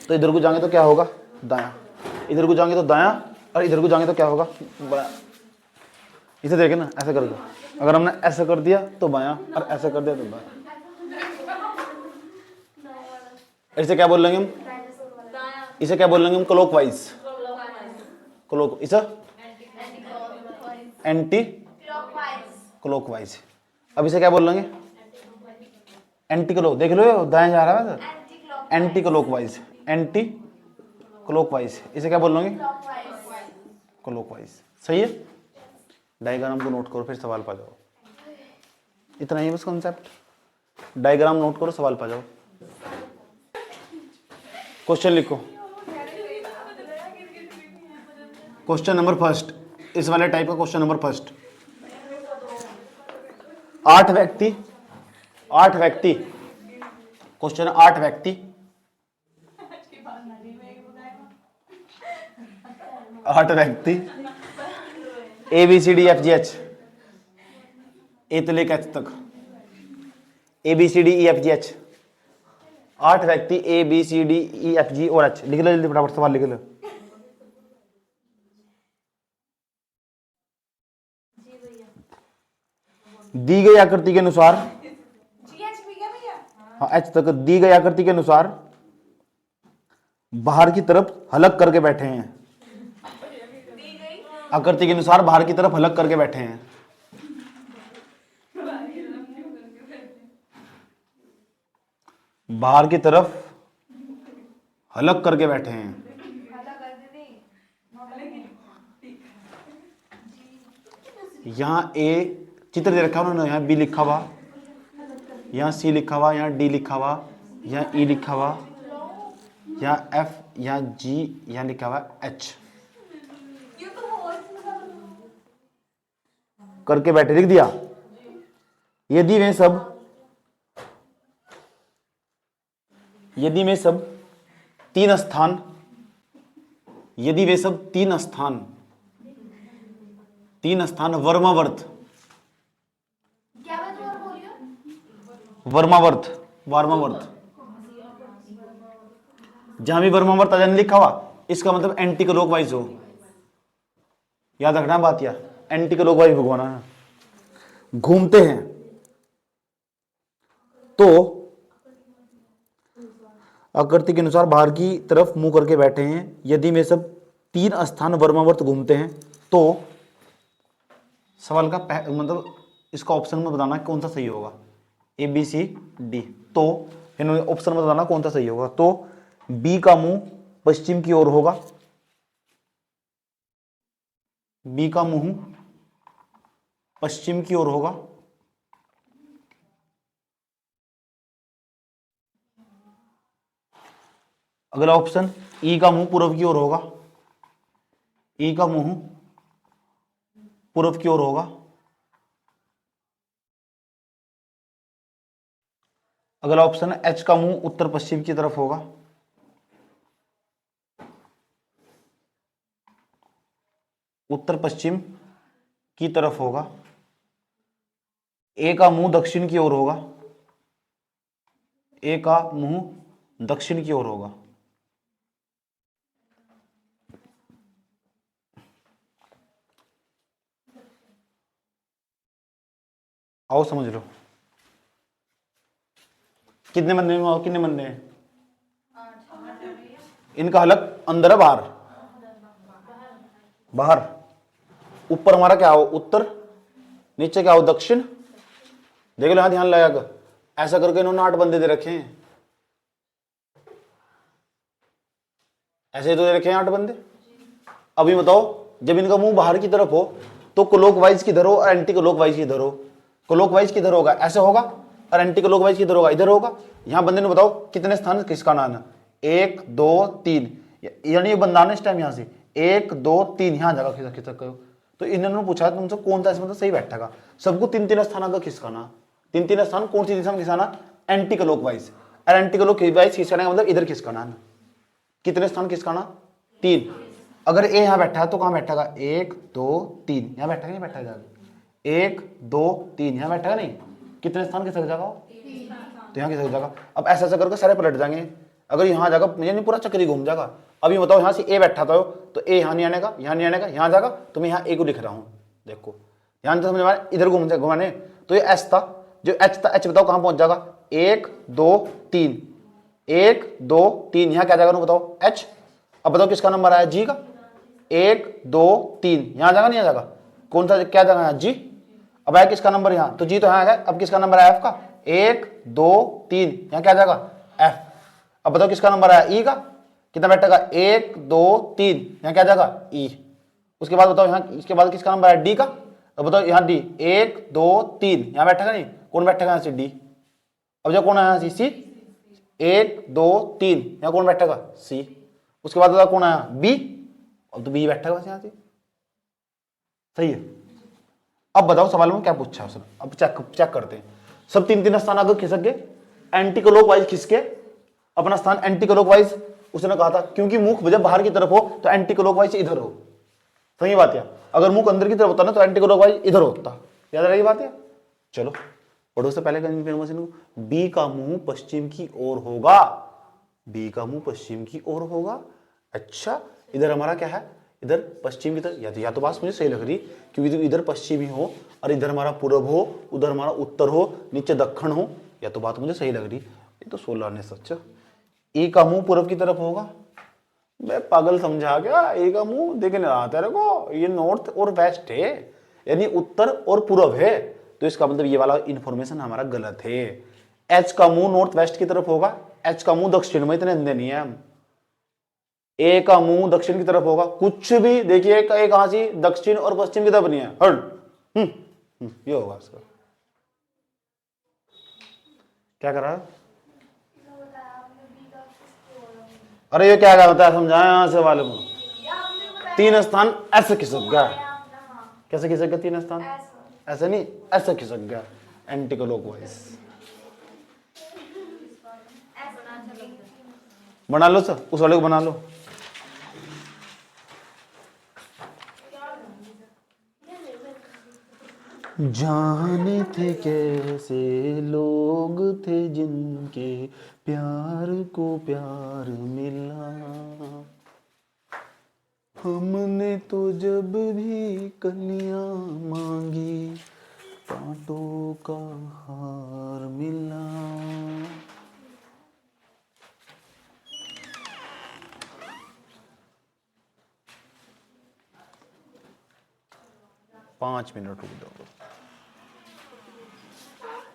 तो इधर को जाएंगे तो क्या होगा, दायां। इधर को जाएंगे तो दायां, और इधर को जाएंगे तो क्या होगा, बायां। इसे देखे ना, ऐसे करके, अगर हमने ऐसा कर दिया तो बायां, और ऐसा कर दिया तो बायां। इसे क्या बोल लेंगे हम, इसे क्या बोल लेंगे हम, क्लॉकवाइज। क्लॉक, इसे एंटी क्लॉकवाइज। क्लॉकवाइज। अब इसे क्या बोल लेंगे? एंटी क्लॉक, देख लो दाएं जा रहा है तो anti clockwise. Anti clockwise, anti clockwise. इसे क्या बोल लेंगे? क्लॉकवाइज। क्लॉकवाइज। सही है। डायग्राम को नोट करो फिर सवाल पा जाओ। इतना ही बस कॉन्सेप्ट। डायग्राम नोट करो, सवाल पा जाओ। क्वेश्चन लिखो। क्वेश्चन नंबर फर्स्ट, इस वाले टाइप का क्वेश्चन नंबर फर्स्ट। 8 व्यक्ति, 8 व्यक्ति, क्वेश्चन 8 व्यक्ति, 8 व्यक्ति A B C D F G H, A से लेकर एच तक, A B C D E F G H, 8 व्यक्ति A B C D E F G और एच। लिख लो जल्दी फटाफट, सवाल लिख लो। दी गई आकृति के अनुसार, जीएच भी क्या भैया? हाँ एच तक, दी गई आकृति के अनुसार बाहर की तरफ हलक करके बैठे हैं। दी गई आकृति के अनुसार बाहर की तरफ हलक करके बैठे हैं। बाहर की तरफ हलक करके बैठे हैं। पता कर दीदी। यहाँ ए चित्र दे रखा है उन्होंने, यहाँ बी लिखा हुआ, यहाँ सी लिखा हुआ, यहाँ डी लिखा हुआ, यहाँ ई लिखा हुआ, यहाँ एफ, यहाँ जी, यहाँ लिखा हुआ एच। ये तो और करके बैठे, लिख दिया। यदि वे सब, यदि वे सब 3 स्थान, यदि वे सब 3 स्थान, 3 स्थान वर्मावर्त, क्या बात और बोल रही हो? वर्मावर्त, वार्मावर्त, जहां भी वर्मावर्त आ जाने लिखा हुआ, इसका मतलब एंटी क्लॉकवाइज हो। याद रखना बात, या एंटी क्लॉकवाइज भगवाना है। घूमते हैं तो आकृति के अनुसार बाहर की तरफ मुंह करके बैठे हैं। यदि में सब 3 स्थान वर्मावर्त घूमते हैं तो सवाल का मतलब इसका ऑप्शन में बताना कौन सा सही होगा, ए बी सी डी। तो इन्होंने ऑप्शन में बताना कौन सा सही होगा। तो बी का मुंह पश्चिम की ओर होगा, बी का मुंह पश्चिम की ओर होगा। अगला ऑप्शन, ई का मुंह पूर्व की ओर होगा, ई का मुंह पूर्व की ओर होगा। अगला ऑप्शन है एच का मुंह उत्तर पश्चिम की तरफ होगा। उत्तर पश्चिम की तरफ होगा। ए का मुंह दक्षिण की ओर होगा, ए का मुंह दक्षिण की ओर होगा। आओ समझ लो। कितने बंदे हैं, कितने बंदे हैं? इनका हलक अंदर है बाहर? बाहर। ऊपर हमारा क्या हो, उत्तर, नीचे क्या हो, दक्षिण। देख लो यहां ध्यान लगा कर, ऐसा करके इन्होंने 8 बंदे दे रखे हैं, ऐसे तो दे रखे हैं 8 बंदे। अभी बताओ, जब इनका मुंह बाहर की तरफ हो तो क्लॉकवाइज किधर हो और एंटी क्लॉकवाइज किधर हो? क्लॉकवाइज किधर होगा, ऐसे होगा, और एंटी क्लॉकवाइज किधर होगा, इधर होगा। यहां बंदे ने बताओ कितने स्थान किसका नाम है, 1 2 3, यानी ये बंदा ना इस टाइम यहां से 1 2 3 यहां जगह खिसक गए। तो इन्होंने पूछा तुमसे कौन सा इसमें तो सही बैठेगा। सबको 3 स्थान का खिसकाना, 3 स्थान कौन सी दिशा में खिसकाना, एंटी क्लॉकवाइज। और एंटी क्लॉकवाइज खिसकाने का मतलब इधर खिसकाना है। कितने स्थान खिसकाना, 3। अगर ए यहां बैठा है तो कहां बैठेगा, 1 2 3 यहां बैठेगा, नहीं बैठेगा, 1 2 3 यहां बैठेगा, नहीं। कितने स्थान खिसक जाएगा, तो यहाँ खिसक जाएगा। अब ऐसा ऐसा करके सारे पलट जाएंगे। अगर यहाँ जाएगा यानी पूरा चक्कर ही घूम जाएगा। अभी बताओ यहाँ से ए बैठा था तो ए यहाँ नहीं आने का, यहाँ नहीं आने का, यहाँ जाएगा। तो मैं यहाँ ए को लिख रहा हूँ, देखो ध्यान से समझ में, इधर घुमाने। तो ये एच था, जो एच था, एच बताओ कहाँ पहुंच जाएगा, 1 2 3, 1 2 3 यहाँ क्या जाएगा बताओ, एच। अब बताओ किसका नंबर आया, जी का, 1 2 3 यहाँ जाएगा, नहीं आ जाएगा। कौन सा क्या जगह है जी? अब है किसका नंबर यहाँ, तो जी तो यहाँ है, अब किसका नंबर है एफ का, 1 2 3, यहाँ क्या जाएगा एफ। अब बताओ किसका नंबर है ई का, कितना बैठेगा 1 2 3, यहाँ क्या जाएगा ई। उसके बाद बताओ यहाँ, इसके बाद किसका नंबर है डी का, अब बताओ यहाँ डी 1 2 3, यहाँ बैठेगा नहीं, कौन बैठेगा यहाँ से डी। अब जो कौन है यहाँ सी 1 2 3, यहाँ कौन बैठेगा सी। उसके बाद बताओ कौन आया बी, अब तो बी बैठेगा बस यहाँ से, सही है। अब बताओ सवाल में क्या पूछा उसने, अब चेक करते हैं। सब तीन तीन स्थान आगे खिसक गए, एंटी क्लॉकवाइज खिसके अपना स्थान एंटी क्लॉकवाइज, उसने कहा था क्योंकि मुख जब बाहर की तरफ हो तो एंटी क्लॉकवाइज इधर हो, सही बात है। अगर मुख अंदर की तरफ होता ना तो एंटी क्लॉकवाइज इधर होता, याद रही बात है। चलो पढ़ो से पहले इन्फॉर्मेशन को, बी का मुंह पश्चिम की ओर होगा, बी का मुंह पश्चिम की ओर होगा। अच्छा इधर हमारा क्या है, इधर पश्चिम की तरफ, या तो बात मुझे सही लग रही, क्योंकि इधर पश्चिमी हो और इधर हमारा पूर्व हो, उधर हमारा उत्तर हो, नीचे दक्षिण हो, या तो बात मुझे सही लग रही। ये तो 16 ने सच, ए का मुंह पूर्व की तरफ होगा। मैं पागल समझा क्या, ए का मुंह देखने रहा तेरे को, ये नॉर्थ और वेस्ट है, यानी उत्तर और पूर्व है, तो इसका मतलब ये वाला इंफॉर्मेशन हमारा गलत है। एच का मुंह नॉर्थ वेस्ट की तरफ होगा, एच का मुंह दक्षिण में, इतने अंधे नहीं है हम। ए का मुंह दक्षिण की तरफ होगा, कुछ भी देखिए कहाँ से दक्षिण और पश्चिम की तरफ नहीं है, ये होगा इसका। क्या कर रहा है, अरे ये क्या होता है समझाया यहां से वाले में, तीन स्थान ऐसे खिसक गया, कैसे खिसक गया तीन स्थान, ऐसे नहीं ऐसे खिसक गया एंटी क्लॉकवाइज। बना लो सर, उस वाले को बना लो। जाने थे कैसे लोग थे जिनके प्यार को प्यार मिला, हमने तो जब भी कन्या मांगी कांटों का हार मिला। पांच मिनट रुक दो,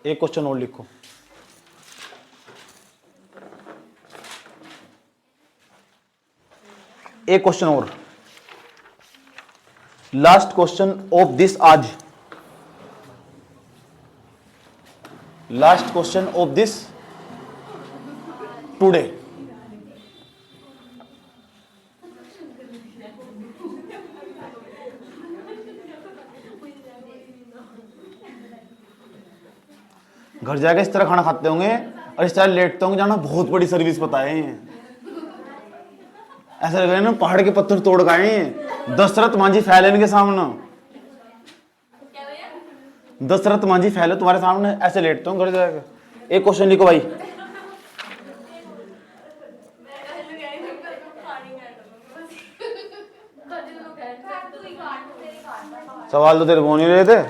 एक क्वेश्चन और लिखो। एक क्वेश्चन और, लास्ट क्वेश्चन ऑफ दिस आज, last question of this today. घर जाके इस तरह खाना खाते होंगे और इस तरह लेटते होंगे, जाना बहुत बड़ी सर्विस पता है, ऐसा लग रहा है ना पहाड़ के पत्थर तोड़ गए दशरथ मांझी फैले इनके सामने, दशरथ मांझी फैले तुम्हारे सामने, ऐसे लेटते हो घर जाके। एक क्वेश्चन लिखो भाई, सवाल तो तेरे को नहीं रहे थे।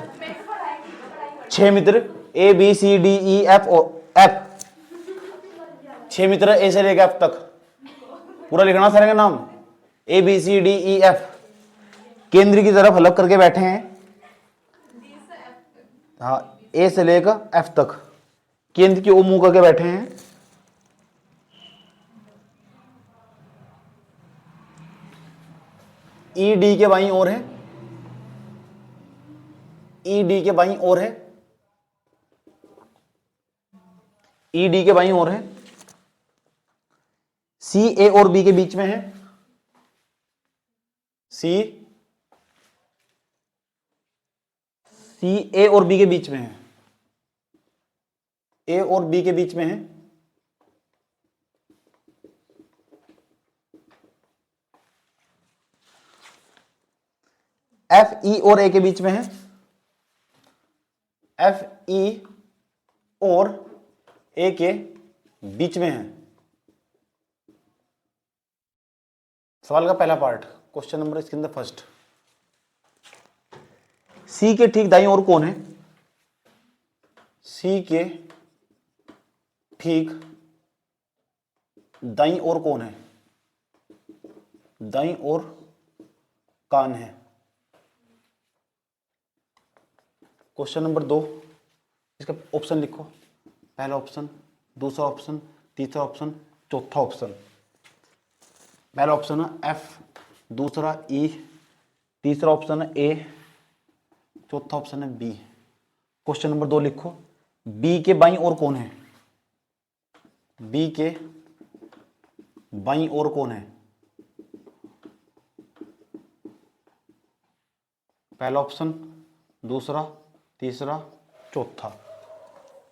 6 मित्र A B C D E F O F, 6 मित्र ए से लेकर एफ तक पूरा लिखना सारे का नाम, A B C D E F, केंद्र की तरफ अलग करके बैठे हैं, हाँ ए से लेकर एफ तक केंद्र की ओर मुंह करके बैठे हैं। ई डी के बाईं ओर है, ई डी के बाईं ओर है, ई डी के बाईं ओर है, सी ए और बी के बीच में है, सी ए और बी के बीच में है, ए और बी के बीच में है, एफ ई और ए के बीच में है, एफ ई और ए के बीच में है। सवाल का पहला पार्ट, क्वेश्चन नंबर इसके अंदर फर्स्ट, सी के ठीक दाईं ओर कौन है, सी के ठीक दाईं ओर कौन है, दाईं ओर कान है, क्वेश्चन नंबर 2, इसका ऑप्शन लिखो। पहला ऑप्शन, दूसरा ऑप्शन, तीसरा ऑप्शन, चौथा ऑप्शन। पहला ऑप्शन है एफ, दूसरा ई, तीसरा ऑप्शन है ए, चौथा ऑप्शन है बी। क्वेश्चन नंबर 2 लिखो। बी के बाईं ओर कौन है? बी के बाईं ओर कौन है? पहला ऑप्शन, दूसरा, तीसरा, चौथा।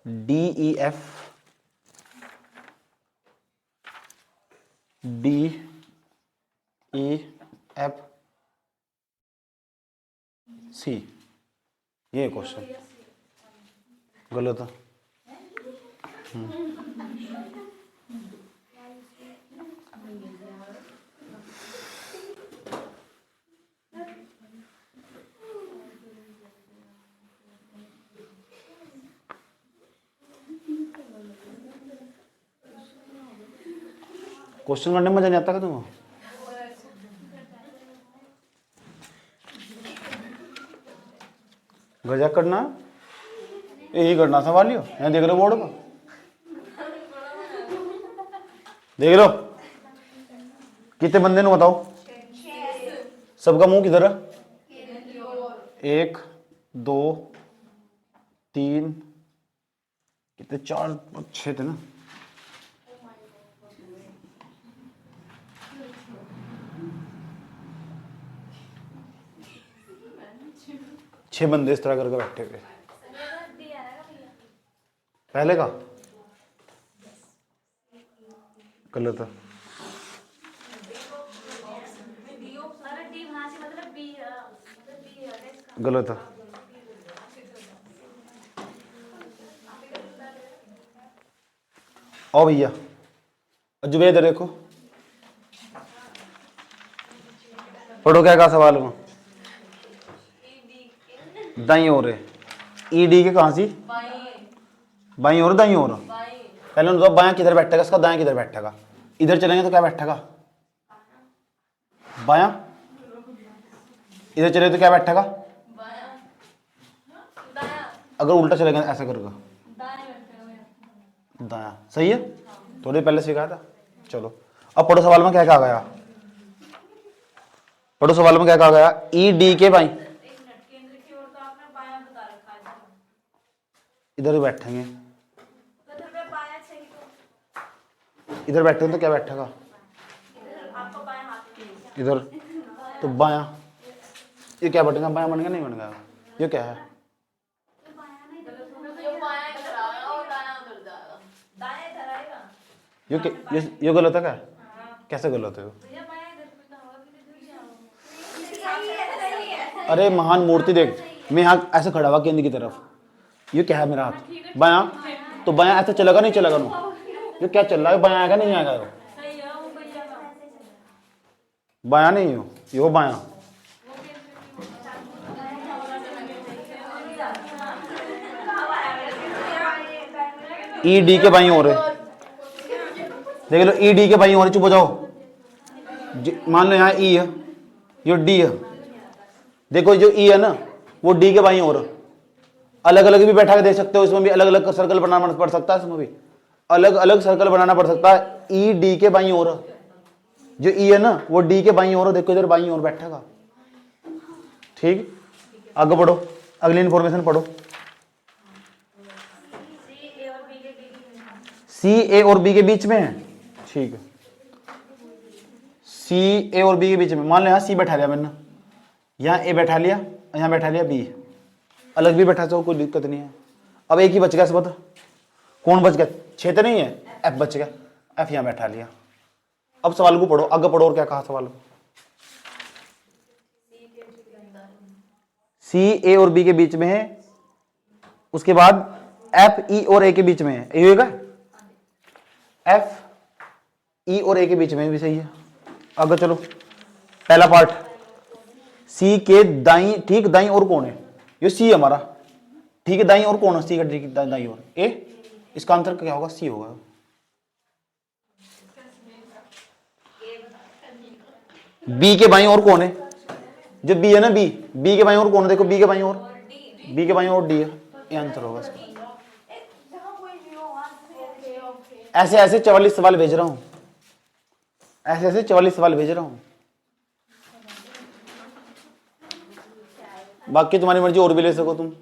D E F, D E F C. ये क्वेश्चन गलत है। क्वेश्चन करने में मजा नहीं आता क्या तुम्हें? गजब करना, यही करना सवाल ही हो। यहाँ देख लो बोर्ड पर, देख लो कितने बंदे ने बताओ। सबका मुंह किधर है? 1 2 3, कितने, 4 6 थे ना। छह बंदे इस तरह करके बैठे हुए। पहले का गलत है। गलत है। आओ भैया, जुबेद देखो, पढ़ो क्या कहा सवाल में। दाई ओर है, ई डी के कहां सी? बाई ओर, दाई ओर। पहले तो बायां किधर बैठेगा इसका, दायां किधर बैठेगा? इधर चलेंगे तो क्या बैठेगा? बायां। इधर चले तो क्या बैठेगा? अगर उल्टा चलेगा ऐसा करके दायां। सही है, थोड़ी पहले सिखाया था। चलो अब पढ़ो सवाल में क्या कहा गया। पढ़ो सवाल में क्या कहा गया। ई डी के बाई, इधर ही बैठेंगे। इधर बैठेंगे तो क्या बैठेगा? इधर तो बायां। ये क्या बनेगा? बायां बन गया नहीं बन गया? ये क्या है? ये गलत है क्या? कैसे गलत है? अरे महान मूर्ति देख, मैं यहाँ ऐसे खड़ा हुआ केंद्र की तरफ, ये क्या है मेरा हाथ? बायां। तो बायां ऐसे चलेगा नहीं चलेगा? नो, ये क्या चल रहा है? बायां आएगा नहीं आएगा? बायां नहीं हो, ये हो बायां। ई डी के बाईं ओर है, देख लो ई डी के बाईं ओर। चुप हो जाओ। मान लो यहाँ ई है, ये डी है। देखो जो ई है ना वो डी के बाईं ओर। अलग अलग भी बैठा के देख सकते हो, इसमें भी अलग अलग सर्कल बनाना पड़ सकता है, इसमें भी अलग अलग सर्कल बनाना पड़ सकता है। ई डी के बाईं ओर, जो ई है ना वो डी के बाईं ओर। देखो इधर बाईं ओर बैठेगा। ठीक, आगे बढ़ो, अगली इंफॉर्मेशन पढ़ो। सी ए और बी के बीच में है। ठीक है, सी ए और बी के बीच में। मान लो यहाँ सी बैठा लिया मैंने, यहाँ ए बैठा लिया, यहाँ बैठा लिया बी। अलग भी बैठा तो कोई दिक्कत नहीं है। अब एक ही बच गया, सब कौन बच गया? 6 तो नहीं है, एफ बच गया। एफ यहाँ बैठा लिया। अब सवाल को पढ़ो, आगे पढ़ो। और क्या कहा सवाल? सी ए और बी के बीच में है, उसके बाद एफ ई और ए के बीच में है। ये होगा एफ ई और ए के बीच में भी सही है। आगे चलो, पहला पार्ट, सी के दाई, ठीक दाई और कौन है? ये सी हमारा, ठीक है। दाई और कौन है? सी का ठीक दाई और ए। इसका आंसर क्या होगा? सी होगा। बी के बाईं और कौन है? जो बी है ना, बी, बी के बाईं और कौन है? देखो बी के बाईं और बी के बाई और डी है, ये आंसर होगा इसका। जहाँ कोई नहीं हो वहाँ से ओके ऐसे ऐसे 44 सवाल भेज रहा हूँ, ऐसे ऐसे 44 सवाल भेज रहा हूँ। बाकी तुम्हारी मर्जी और भी ले सको तुम।